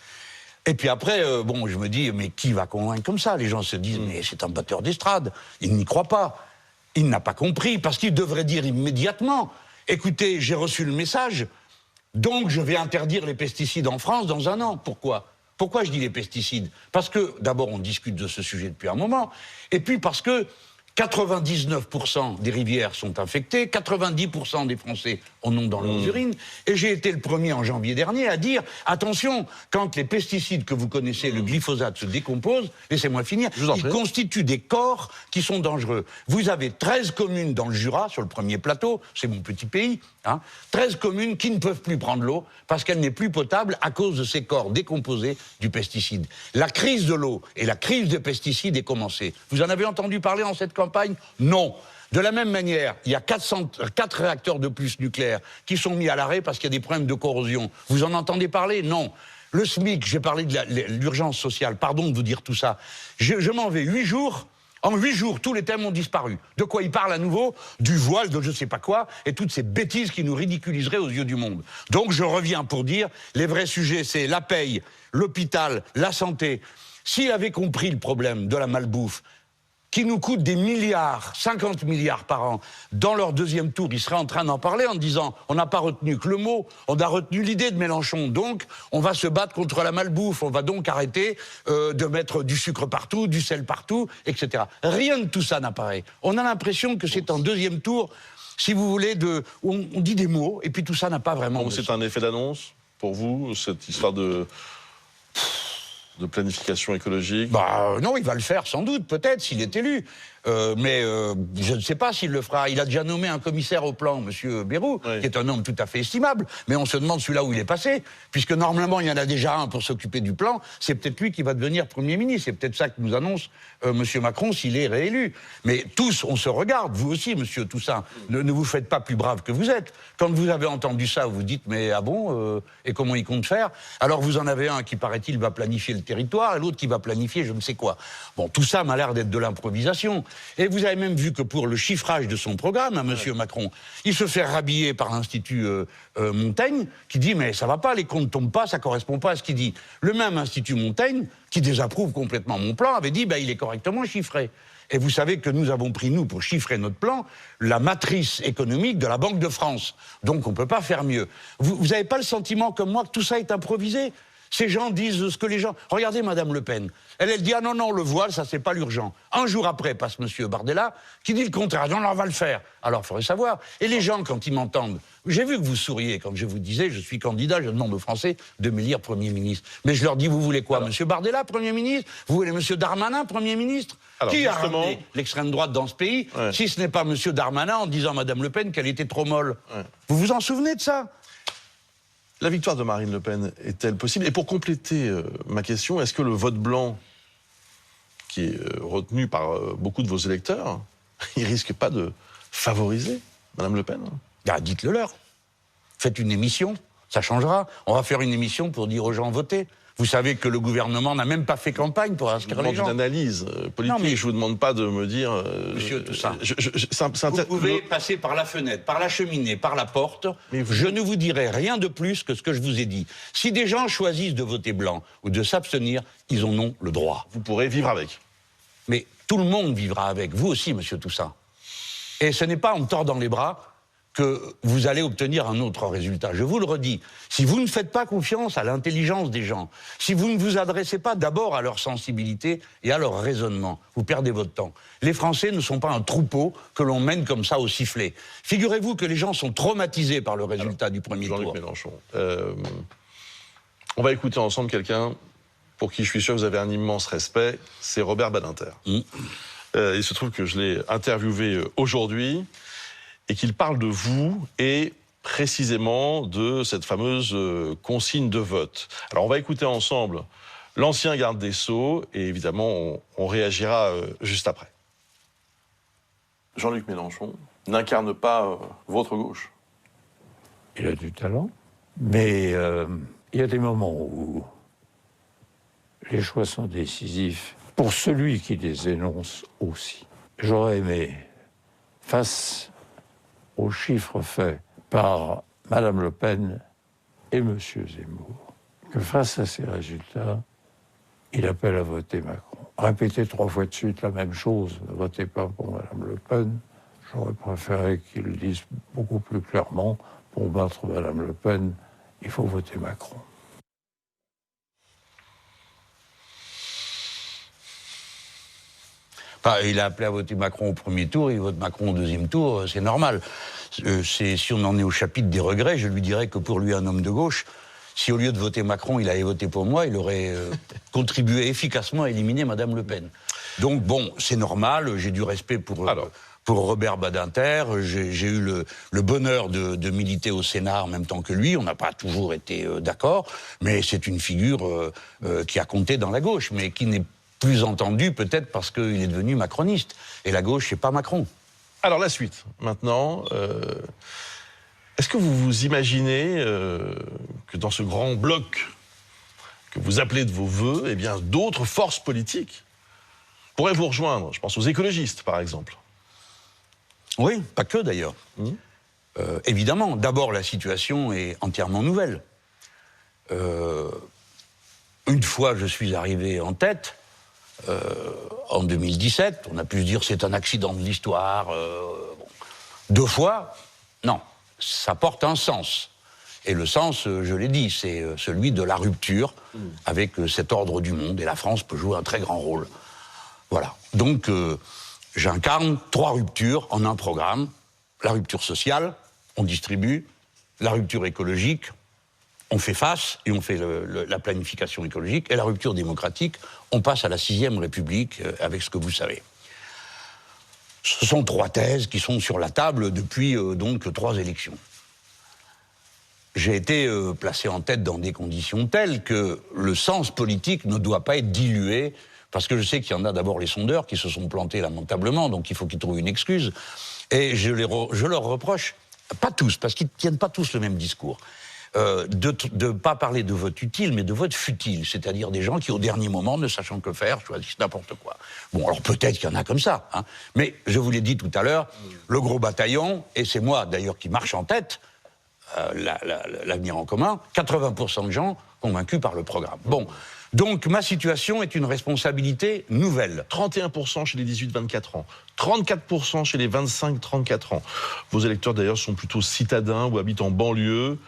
Et puis après, je me dis, mais qui va convaincre comme ça? Les gens se disent, mais c'est un batteur d'estrade, il n'y croit pas. Il n'a pas compris, parce qu'il devrait dire immédiatement, écoutez, j'ai reçu le message, donc je vais interdire les pesticides en France dans 1 an. Pourquoi je dis les pesticides? Parce que, d'abord, on discute de ce sujet depuis un moment, et puis parce que 99% des rivières sont infectées, 90% des Français en ont dans leurs urines, et j'ai été le premier en janvier dernier à dire, attention, quand les pesticides que vous connaissez, le glyphosate, se décomposent, laissez-moi finir, ils constituent des corps qui sont dangereux. Vous avez 13 communes dans le Jura, sur le premier plateau, c'est mon petit pays, 13 communes qui ne peuvent plus prendre l'eau parce qu'elle n'est plus potable à cause de ces corps décomposés du pesticide. La crise de l'eau et la crise des pesticides est commencée. Vous en avez entendu parler en cette campagne? Non. De la même manière, il y a 4 réacteurs de plus nucléaires qui sont mis à l'arrêt parce qu'il y a des problèmes de corrosion. Vous en entendez parler? Non. Le SMIC, j'ai parlé de l'urgence sociale, pardon de vous dire tout ça. Je m'en vais 8 jours. En 8 jours, tous les thèmes ont disparu. De quoi il parle à nouveau? Du voile, de je sais pas quoi, et toutes ces bêtises qui nous ridiculiseraient aux yeux du monde. Donc je reviens pour dire, les vrais sujets, c'est la paye, l'hôpital, la santé. S'il avait compris le problème de la malbouffe, qui nous coûte des milliards, 50 milliards par an, dans leur deuxième tour, ils seraient en train d'en parler en disant on n'a pas retenu que le mot, on a retenu l'idée de Mélenchon, donc on va se battre contre la malbouffe, on va donc arrêter de mettre du sucre partout, du sel partout, etc. Rien de tout ça n'apparaît. On a l'impression que c'est en deuxième tour, si vous voulez, on dit des mots, et puis tout ça n'a pas vraiment... Donc c'est un effet d'annonce pour vous, cette histoire de planification écologique? Non, il va le faire sans doute, peut-être, s'il est élu. Mais je ne sais pas s'il le fera. Il a déjà nommé un commissaire au plan, M. Bayrou, qui est un homme tout à fait estimable. Mais on se demande celui-là où il est passé, puisque normalement, il y en a déjà un pour s'occuper du plan. C'est peut-être lui qui va devenir Premier ministre. C'est peut-être ça que nous annonce M. Macron s'il est réélu. Mais tous, on se regarde, vous aussi, M. Toussaint. Ne vous faites pas plus brave que vous êtes. Quand vous avez entendu ça, vous dites, mais ah bon, et comment il compte faire? Alors vous en avez un qui, paraît-il, va planifier le territoire, et l'autre qui va planifier je ne sais quoi. Bon, tout ça m'a l'air d'être de l'improvisation. Et vous avez même vu que pour le chiffrage de son programme, à M. Macron, il se fait rhabiller par l'Institut Montaigne, qui dit « mais ça va pas, les comptes tombent pas, ça correspond pas à ce qu'il dit ». Le même Institut Montaigne, qui désapprouve complètement mon plan, avait dit « il est correctement chiffré ». Et vous savez que nous avons pris, nous, pour chiffrer notre plan, la matrice économique de la Banque de France. Donc on ne peut pas faire mieux. Vous n'avez pas le sentiment, comme moi, que tout ça est improvisé ? Ces gens disent ce que les gens... Regardez Madame Le Pen. Elle dit, ah non, non, le voile, ça, c'est pas l'urgent. Un jour après, passe Monsieur Bardella, qui dit le contraire. Non, on va le faire. Alors, il faudrait savoir. Et les gens, quand ils m'entendent... J'ai vu que vous souriez quand je vous disais, je suis candidat, je demande aux Français de m'élire Premier ministre. Mais je leur dis, vous voulez quoi? Alors, Monsieur Bardella, Premier ministre? Vous voulez Monsieur Darmanin, Premier ministre? Alors, qui justement... a ramené l'extrême droite dans ce pays, si ce n'est pas Monsieur Darmanin en disant à Madame Le Pen qu'elle était trop molle? Vous vous en souvenez de ça? La victoire de Marine Le Pen est-elle possible? Et pour compléter ma question, est-ce que le vote blanc, qui est retenu par beaucoup de vos électeurs, il risque pas de favoriser Madame Le Pen? Ah, dites-le leur. Faites une émission, ça changera. On va faire une émission pour dire aux gens votez. Vous savez que le gouvernement n'a même pas fait campagne pour inscrire les gens. Je vous demande une analyse politique, non, mais... je vous demande pas de me dire... Monsieur Toussaint, vous pouvez passer par la fenêtre, par la cheminée, par la porte. Mais je ne vous dirai rien de plus que ce que je vous ai dit. Si des gens choisissent de voter blanc ou de s'abstenir, ils en ont le droit. Vous pourrez vivre avec. Mais tout le monde vivra avec, vous aussi, Monsieur Toussaint. Et ce n'est pas en me tordant les bras que vous allez obtenir un autre résultat. Je vous le redis, si vous ne faites pas confiance à l'intelligence des gens, si vous ne vous adressez pas d'abord à leur sensibilité et à leur raisonnement, vous perdez votre temps. Les Français ne sont pas un troupeau que l'on mène comme ça au sifflet. Figurez-vous que les gens sont traumatisés par le résultat du premier tour. Jean-Luc Mélenchon, on va écouter ensemble quelqu'un pour qui je suis sûr que vous avez un immense respect, c'est Robert Badinter. Il se trouve que je l'ai interviewé aujourd'hui, et qu'il parle de vous et précisément de cette fameuse consigne de vote. Alors on va écouter ensemble l'ancien garde des Sceaux et évidemment on réagira juste après. Jean-Luc Mélenchon n'incarne pas votre gauche. Il a du talent, mais il y a des moments où les choix sont décisifs pour celui qui les énonce aussi. J'aurais aimé, face aux chiffres faits par Madame Le Pen et Monsieur Zemmour, que face à ces résultats, il appelle à voter Macron. Répéter 3 fois de suite la même chose, ne votez pas pour Madame Le Pen, j'aurais préféré qu'il le dise beaucoup plus clairement, pour battre Madame Le Pen, il faut voter Macron. Il a appelé à voter Macron au premier tour, il vote Macron au deuxième tour, c'est normal. Si on en est au chapitre des regrets, je lui dirais que pour lui, un homme de gauche, si au lieu de voter Macron, il avait voté pour moi, il aurait contribué efficacement à éliminer Madame Le Pen. Donc bon, c'est normal, j'ai du respect pour Robert Badinter, j'ai eu le bonheur de militer au Sénat en même temps que lui, on n'a pas toujours été d'accord, mais c'est une figure qui a compté dans la gauche, mais qui n'est plus entendu peut-être parce qu'il est devenu macroniste. Et la gauche, c'est pas Macron. Alors la suite, maintenant, est-ce que vous vous imaginez que dans ce grand bloc que vous appelez de vos voeux, eh bien d'autres forces politiques pourraient vous rejoindre? Je pense aux écologistes, par exemple. Oui, pas que d'ailleurs. Évidemment, d'abord la situation est entièrement nouvelle. Une fois je suis arrivé en tête, en 2017, on a pu se dire c'est un accident de l'histoire. 2 fois, non, ça porte un sens. Et le sens, je l'ai dit, c'est celui de la rupture avec cet ordre du monde. Et la France peut jouer un très grand rôle. Voilà. Donc, j'incarne 3 ruptures en un programme. La rupture sociale, on distribue. La rupture écologique, on fait face et on fait la planification écologique. Et la rupture démocratique, on passe à la 6e République avec ce que vous savez. Ce sont 3 thèses qui sont sur la table depuis donc 3 élections. J'ai été placé en tête dans des conditions telles que le sens politique ne doit pas être dilué, parce que je sais qu'il y en a d'abord les sondeurs qui se sont plantés lamentablement, donc il faut qu'ils trouvent une excuse. Et je leur reproche, pas tous, parce qu'ils ne tiennent pas tous le même discours, de ne pas parler de vote utile, mais de vote futile, c'est-à-dire des gens qui, au dernier moment, ne sachant que faire, choisissent n'importe quoi. Bon, alors peut-être qu'il y en a comme ça, hein, mais je vous l'ai dit tout à l'heure, le gros bataillon, et c'est moi d'ailleurs qui marche en tête, l'avenir en commun, 80% de gens convaincus par le programme. Bon, donc ma situation est une responsabilité nouvelle. 31% chez les 18-24 ans, 34% chez les 25-34 ans. Vos électeurs d'ailleurs sont plutôt citadins ou habitent en banlieue.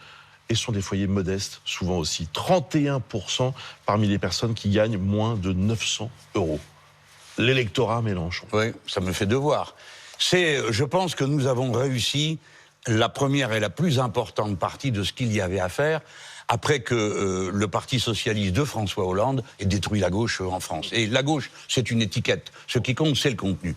et ce sont des foyers modestes, souvent aussi. 31% parmi les personnes qui gagnent moins de 900 €. L'électorat Mélenchon. Oui, ça me fait devoir. Je pense que nous avons réussi la première et la plus importante partie de ce qu'il y avait à faire après que le Parti socialiste de François Hollande ait détruit la gauche en France. Et la gauche, c'est une étiquette. Ce qui compte, c'est le contenu.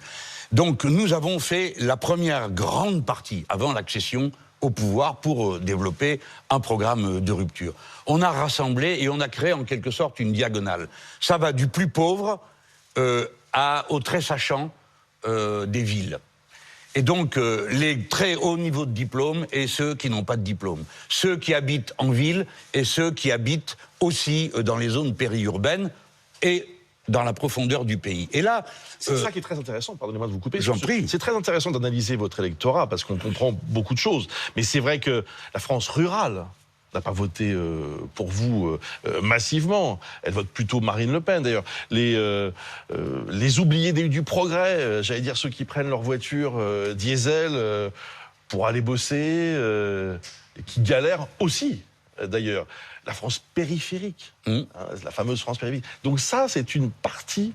Donc nous avons fait la première grande partie avant l'accession au pouvoir pour développer un programme de rupture. On a rassemblé et on a créé en quelque sorte une diagonale. Ça va du plus pauvre au très sachant des villes. Et donc, les très hauts niveaux de diplôme et ceux qui n'ont pas de diplôme. Ceux qui habitent en ville et ceux qui habitent aussi dans les zones périurbaines et dans la profondeur du pays. Et là... C'est ça qui est très intéressant, pardonnez-moi de vous couper. J'en prie. C'est très intéressant d'analyser votre électorat parce qu'on comprend beaucoup de choses. Mais c'est vrai que la France rurale n'a pas voté pour vous massivement. Elle vote plutôt Marine Le Pen, d'ailleurs. Les oubliés du progrès, j'allais dire ceux qui prennent leur voiture diesel pour aller bosser, et qui galèrent aussi, d'ailleurs. La France périphérique, la fameuse France périphérique. Donc ça, c'est une partie,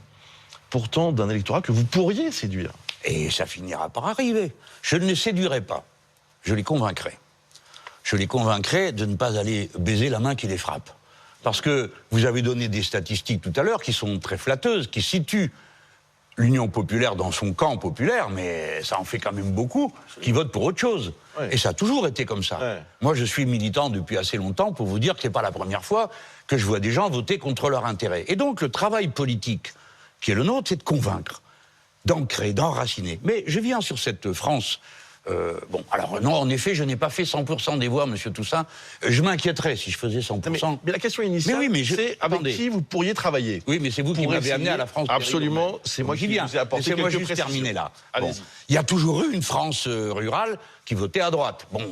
pourtant, d'un électorat que vous pourriez séduire. Et ça finira par arriver. Je ne les séduirai pas. Je les convaincrai. Je les convaincrai de ne pas aller baiser la main qui les frappe. Parce que vous avez donné des statistiques tout à l'heure qui sont très flatteuses, qui situent l'Union populaire dans son camp populaire, mais ça en fait quand même beaucoup qui votent pour autre chose. Ouais. Et ça a toujours été comme ça. Ouais. Moi, je suis militant depuis assez longtemps pour vous dire que c'est pas la première fois que je vois des gens voter contre leur intérêt. Et donc, le travail politique qui est le nôtre, c'est de convaincre, d'ancrer, d'enraciner. Mais je viens sur cette France... bon, alors non, en effet, je n'ai pas fait 100% des voix, Monsieur Toussaint. Je m'inquiéterais si je faisais 100%. Mais la question initiale, c'est avec qui vous pourriez travailler. Oui, mais c'est vous qui m'avez amené à la France. Absolument, c'est moi qui vous ai apporté quelques précisions. Juste terminer là. Bon. Il y a toujours eu une France rurale qui votait à droite. Bon,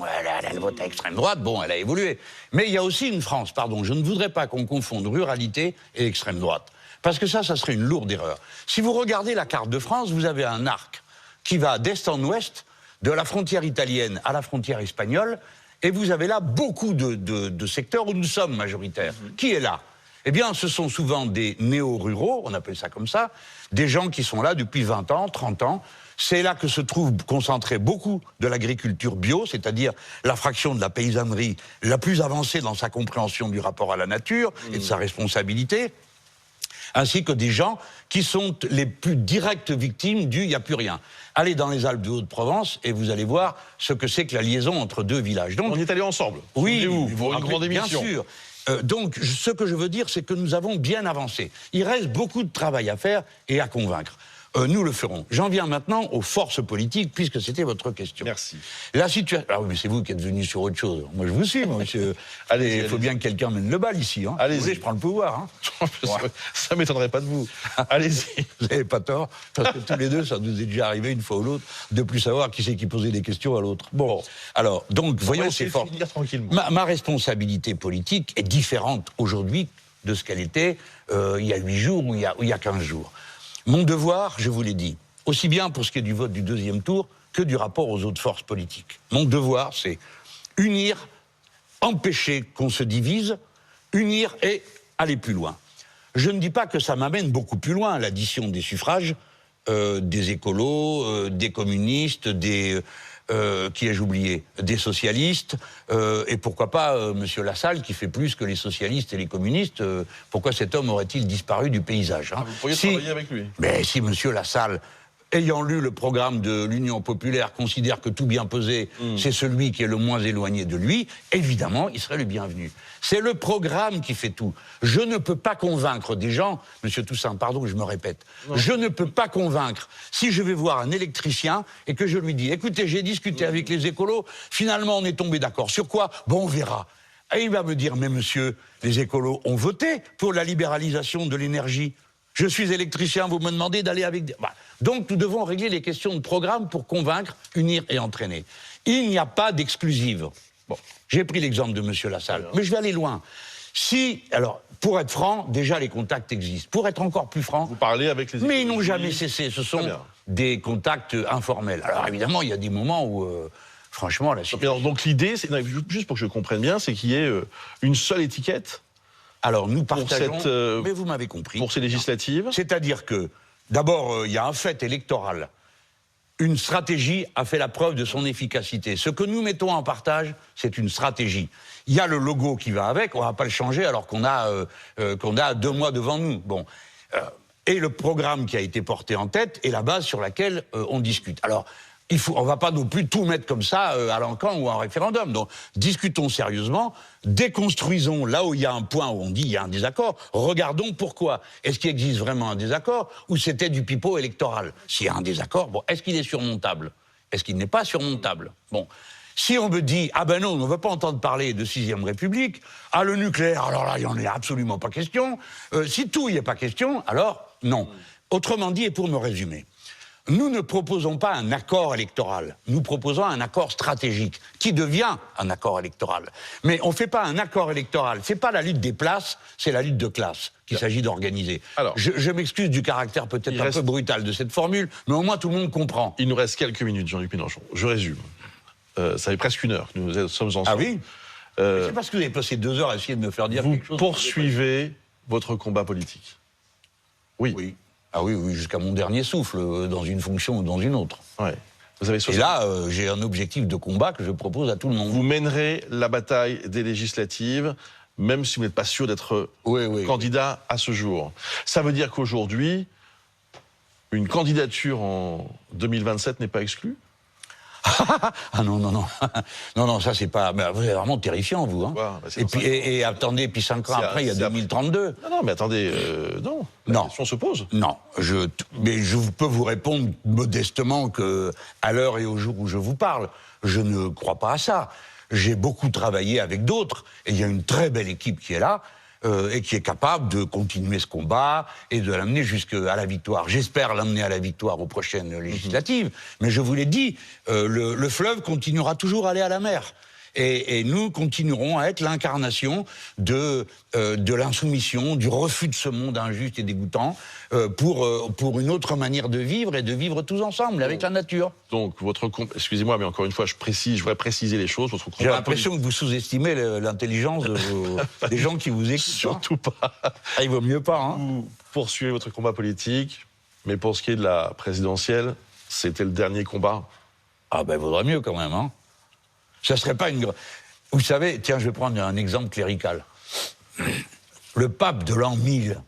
elle votait à extrême droite, bon, elle a évolué. Mais il y a aussi une France, pardon, je ne voudrais pas qu'on confonde ruralité et extrême droite. Parce que ça serait une lourde erreur. Si vous regardez la carte de France, vous avez un arc qui va d'est en ouest, de la frontière italienne à la frontière espagnole, et vous avez là beaucoup de secteurs où nous sommes majoritaires. Qui est là? Eh bien, ce sont souvent des néo-ruraux, on appelle ça comme ça, des gens qui sont là depuis 20 ans, 30 ans. C'est là que se trouve concentré beaucoup de l'agriculture bio, c'est-à-dire la fraction de la paysannerie la plus avancée dans sa compréhension du rapport à la nature et de sa responsabilité, ainsi que des gens qui sont les plus directes victimes du « il n'y a plus rien ». Allez dans les Alpes de Haute-Provence et vous allez voir ce que c'est que la liaison entre deux villages. Donc, on y est allés ensemble. Oui, pour une grande émission. Bien sûr. Donc, ce que je veux dire, c'est que nous avons bien avancé. Il reste beaucoup de travail à faire et à convaincre. Nous le ferons. J'en viens maintenant aux forces politiques, puisque c'était votre question. Merci. La situation... Ah oui, mais c'est vous qui êtes venu sur autre chose. Moi, je vous suis, moi, monsieur. Allez, il faut bien que quelqu'un mène le bal ici. Hein. Allez-y. Je prends le pouvoir. Hein. Ça ne m'étonnerait pas de vous. Allez-y. Vous n'avez pas tort, parce que tous les deux, ça nous est déjà arrivé une fois ou l'autre, de plus savoir qui c'est qui posait des questions à l'autre. Bon, alors, donc, voyons ces forces. Ma responsabilité politique est différente aujourd'hui de ce qu'elle était il y a 8 jours ou il y a 15 jours. Mon devoir, je vous l'ai dit, aussi bien pour ce qui est du vote du deuxième tour que du rapport aux autres forces politiques. Mon devoir, c'est unir, empêcher qu'on se divise, unir et aller plus loin. Je ne dis pas que ça m'amène beaucoup plus loin, l'addition des suffrages, des écolos, des communistes, des... qui ai-je oublié? Des socialistes, et pourquoi pas Monsieur Lassalle, qui fait plus que les socialistes et les communistes. Pourquoi cet homme aurait-il disparu du paysage, hein? Vous pourriez travailler avec lui. Mais si Monsieur Lassalle, ayant lu le programme de l'Union populaire, considère que tout bien pesé, c'est celui qui est le moins éloigné de lui, évidemment, il serait le bienvenu. C'est le programme qui fait tout. Je ne peux pas convaincre des gens, Monsieur Toussaint, pardon, je me répète, je ne peux pas convaincre si je vais voir un électricien et que je lui dis, écoutez, j'ai discuté avec les écolos, finalement on est tombé d'accord. Sur quoi? Bon, on verra. Et il va me dire, mais monsieur, les écolos ont voté pour la libéralisation de l'énergie. Je suis électricien, vous me demandez d'aller avec... Bah, donc nous devons régler les questions de programme pour convaincre, unir et entraîner. Il n'y a pas d'exclusive. Bon, j'ai pris l'exemple de Monsieur Lassalle, mais je vais aller loin. Si, alors, pour être franc, déjà les contacts existent. Pour être encore plus franc... Vous parlez avec les... Mais ils n'ont jamais cessé, ce sont des contacts informels. Alors évidemment, il y a des moments où franchement, la situation... Donc l'idée, c'est, juste pour que je comprenne bien, c'est qu'il y ait une seule étiquette. Alors nous partageons, cette, mais vous m'avez compris. Pour ces législatives. C'est-à-dire que, d'abord, il y a un fait électoral. Une stratégie a fait la preuve de son efficacité. Ce que nous mettons en partage, c'est une stratégie. Il y a le logo qui va avec, on ne va pas le changer alors qu'on a 2 mois devant nous. Bon. Et le programme qui a été porté en tête est la base sur laquelle on discute. Alors, on ne va pas non plus tout mettre comme ça à l'encan ou en référendum. Donc, discutons sérieusement, déconstruisons là où il y a un point où on dit il y a un désaccord, regardons pourquoi. Est-ce qu'il existe vraiment un désaccord ou c'était du pipeau électoral? S'il y a un désaccord, bon, est-ce qu'il est surmontable? Est-ce qu'il n'est pas surmontable? Bon. Si on me dit, ah ben non, on ne veut pas entendre parler de 6e République, ah le nucléaire, alors là, il n'y en est absolument pas question. Si tout, il n'y a pas question, alors non. Autrement dit, et pour me résumer, nous ne proposons pas un accord électoral, nous proposons un accord stratégique, qui devient un accord électoral. Mais on ne fait pas un accord électoral, c'est pas la lutte des places, c'est la lutte de classe qu'il s'agit d'organiser. Alors, je m'excuse du caractère peut-être un peu brutal de cette formule, mais au moins tout le monde comprend. Il nous reste quelques minutes, Jean-Luc Mélenchon. Je résume. Ça fait presque 1 heure que nous sommes ensemble. Ah oui c'est parce que vous avez passé 2 heures à essayer de me faire dire quelque chose. Vous poursuivez votre combat politique. Oui. Ah oui, jusqu'à mon dernier souffle, dans une fonction ou dans une autre. Ouais. Vous avez Et là, j'ai un objectif de combat que je propose à tout le monde. Vous mènerez la bataille des législatives, même si vous n'êtes pas sûr d'être candidat à ce jour. Ça veut dire qu'aujourd'hui, une candidature en 2027 n'est pas exclue? Ah non, non, ça c'est pas... Vous êtes vraiment terrifiant, vous. Hein. Et attendez, puis 5 ans après, il y a 2032. Non, mais attendez, non. La question se pose. Non, mais je peux vous répondre modestement que, à l'heure et au jour où je vous parle, je ne crois pas à ça. J'ai beaucoup travaillé avec d'autres, et il y a une très belle équipe qui est là, et qui est capable de continuer ce combat et de l'amener jusqu'à la victoire. J'espère l'amener à la victoire aux prochaines législatives, mais je vous l'ai dit, le fleuve continuera toujours à aller à la mer. Et nous continuerons à être l'incarnation de l'insoumission, du refus de ce monde injuste et dégoûtant pour une autre manière de vivre et de vivre tous ensemble avec la nature. Donc, excusez-moi, mais encore une fois, je voudrais préciser les choses. J'ai l'impression que vous sous-estimez l'intelligence des gens qui vous écoutent. Surtout pas. Ah, il vaut mieux pas. Hein. Vous poursuivez votre combat politique, mais pour ce qui est de la présidentielle, c'était le dernier combat. Ah ben, il vaudrait mieux quand même, hein. Ça serait pas une... Vous savez, tiens, je vais prendre un exemple clérical. Le pape de l'an 1000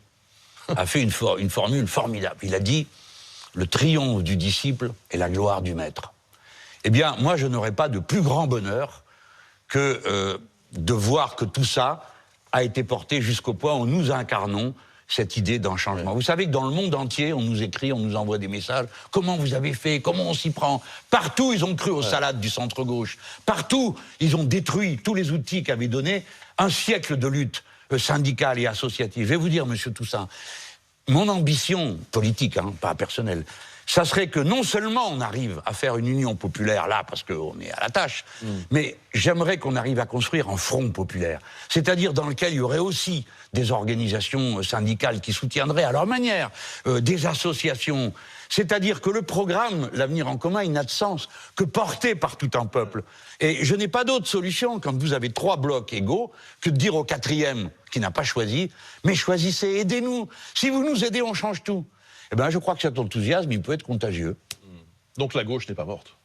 a fait une formule formidable. Il a dit « Le triomphe du disciple et la gloire du maître ». Eh bien, moi, je n'aurais pas de plus grand bonheur que de voir que tout ça a été porté jusqu'au point où nous incarnons cette idée d'un changement. Vous savez que dans le monde entier, on nous écrit, on nous envoie des messages. Comment vous avez fait? Comment on s'y prend? Partout, ils ont cru aux salades du centre-gauche. Partout, ils ont détruit tous les outils qu'avait donné un siècle de lutte syndicale et associative. Je vais vous dire, monsieur Toussaint, mon ambition politique, hein, pas personnelle, ça serait que non seulement on arrive à faire une union populaire là, parce qu'on est à la tâche, mais j'aimerais qu'on arrive à construire un front populaire, c'est-à-dire dans lequel il y aurait aussi des organisations syndicales qui soutiendraient à leur manière, des associations, c'est-à-dire que le programme, l'avenir en commun, il n'a de sens que porté par tout un peuple. Et je n'ai pas d'autre solution, quand vous avez 3 blocs égaux, que de dire au 4e, qui n'a pas choisi, mais choisissez, aidez-nous. Si vous nous aidez, on change tout. Eh bien, je crois que cet enthousiasme, il peut être contagieux. Donc la gauche n'est pas morte?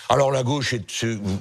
Alors la gauche,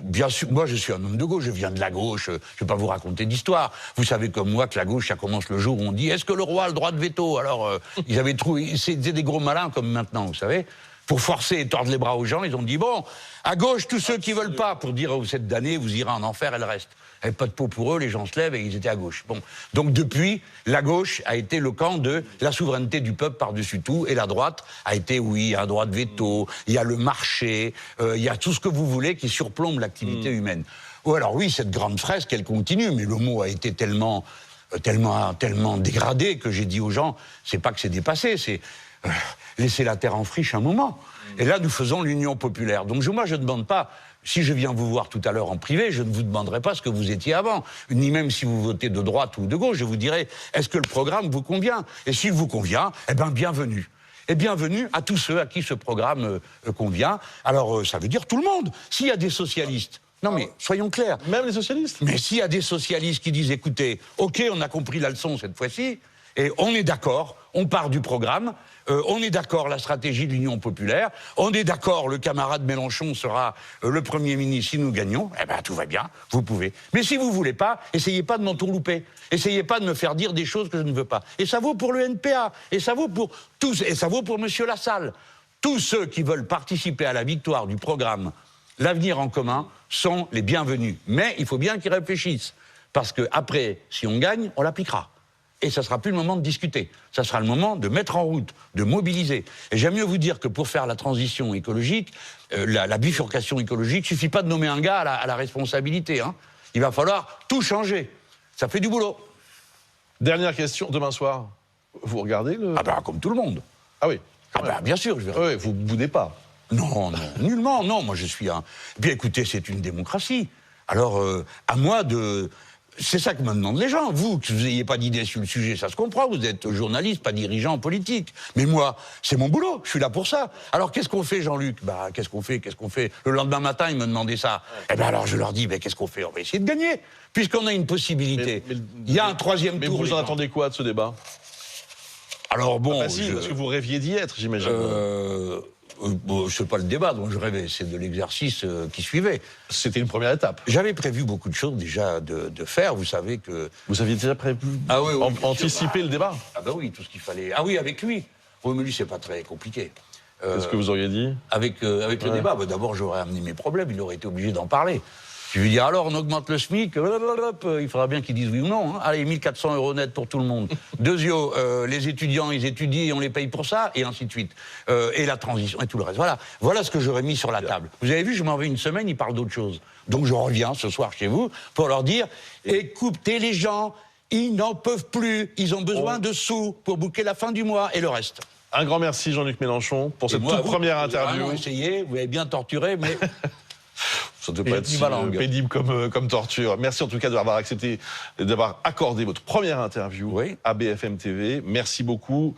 bien sûr, moi je suis un homme de gauche, je viens de la gauche, je ne vais pas vous raconter d'histoire. Vous savez comme moi que la gauche, ça commence le jour où on dit « Est-ce que le roi a le droit de veto ?» Alors, ils avaient trouvé, c'était des gros malins comme maintenant, vous savez. Pour forcer et tordre les bras aux gens, ils ont dit « Bon, à gauche, tous ceux qui veulent pas, pour dire « Vous êtes damnés, vous irez en enfer et le reste. » Il n'y avait pas de peau pour eux, les gens se lèvent et ils étaient à gauche. Bon. Donc depuis, la gauche a été le camp de la souveraineté du peuple par-dessus tout, et la droite a été, oui, un droit de veto, il y a le marché, il y a tout ce que vous voulez qui surplombe l'activité humaine. Ou alors oui, cette grande fresque, elle continue, mais le mot a été tellement dégradé que j'ai dit aux gens, c'est pas que c'est dépassé, c'est laisser la terre en friche un moment. Et là, nous faisons l'union populaire. Donc moi, je ne demande pas... Si je viens vous voir tout à l'heure en privé, je ne vous demanderai pas ce que vous étiez avant, ni même si vous votez de droite ou de gauche, je vous dirai, est-ce que le programme vous convient? Et s'il vous convient, eh bien, bienvenue. Et bienvenue à tous ceux à qui ce programme convient. Alors, ça veut dire tout le monde. S'il y a des socialistes... Non mais, soyons clairs. Même les socialistes? Mais s'il y a des socialistes qui disent, écoutez, ok, on a compris la leçon cette fois-ci, et on est d'accord, on part du programme, on est d'accord, la stratégie de l'Union populaire, on est d'accord, le camarade Mélenchon sera le Premier ministre si nous gagnons, eh bien tout va bien, vous pouvez. Mais si vous voulez pas, essayez pas de m'entourlouper, essayez pas de me faire dire des choses que je ne veux pas. Et ça vaut pour le NPA, et ça vaut pour tous, et ça vaut pour Monsieur Lassalle. Tous ceux qui veulent participer à la victoire du programme L'Avenir en commun sont les bienvenus. Mais il faut bien qu'ils réfléchissent. Parce qu'après, si on gagne, on l'appliquera. Et ça ne sera plus le moment de discuter. Ça sera le moment de mettre en route, de mobiliser. Et j'aime mieux vous dire que pour faire la transition écologique, la bifurcation écologique, il ne suffit pas de nommer un gars à la responsabilité. Hein. Il va falloir tout changer. Ça fait du boulot. Dernière question, demain soir, vous regardez le... Ah ben, comme tout le monde. Ah oui. Ah ben, bien sûr, je vais... Oui, vous ne boudez pas. Non, non, nullement, non, moi je suis un... Bien écoutez, c'est une démocratie. Alors, à moi de... C'est ça que me demandent les gens. Vous, que vous n'ayez pas d'idée sur le sujet, ça se comprend, vous êtes journaliste, pas dirigeant politique. Mais moi, c'est mon boulot, je suis là pour ça. Alors qu'est-ce qu'on fait, Jean-Luc? Bah, qu'est-ce qu'on fait? Le lendemain matin, ils me demandaient ça. Eh ben alors je leur dis, qu'est-ce qu'on fait? On va essayer de gagner, puisqu'on a une possibilité. Il y a un troisième tour. Mais vous en attendez quoi de ce débat? Alors bon... facile, parce que vous rêviez d'y être, j'imagine. Bon, c'est pas le débat dont je rêvais, c'est de l'exercice qui suivait. C'était une première étape. J'avais prévu beaucoup de choses déjà de faire, vous savez que... Vous aviez déjà prévu anticiper le débat? Ah bah oui, tout ce qu'il fallait. Ah oui, avec lui. Oui, mais lui, c'est pas très compliqué. Qu'est-ce que vous auriez dit? Avec le débat, d'abord j'aurais amené mes problèmes, il aurait été obligé d'en parler. Je lui dis, alors on augmente le SMIC, il faudra bien qu'ils disent oui ou non. Hein. Allez, 1400 € net pour tout le monde. Deuxièmement, les étudiants, ils étudient et on les paye pour ça, et ainsi de suite. Et la transition et tout le reste. Voilà ce que j'aurais mis sur la table. Vous avez vu, je m'en vais une semaine, ils parlent d'autre chose. Donc je reviens ce soir chez vous pour leur dire, écoutez les gens, ils n'en peuvent plus, ils ont besoin de sous pour boucler la fin du mois et le reste. Un grand merci Jean-Luc Mélenchon pour cette toute première interview. Vous avez essayé, vous avez bien torturé, mais... Ça ne doit pas être pénible comme torture. Merci en tout cas d'avoir accepté, d'avoir accordé votre première interview à BFM TV. Merci beaucoup.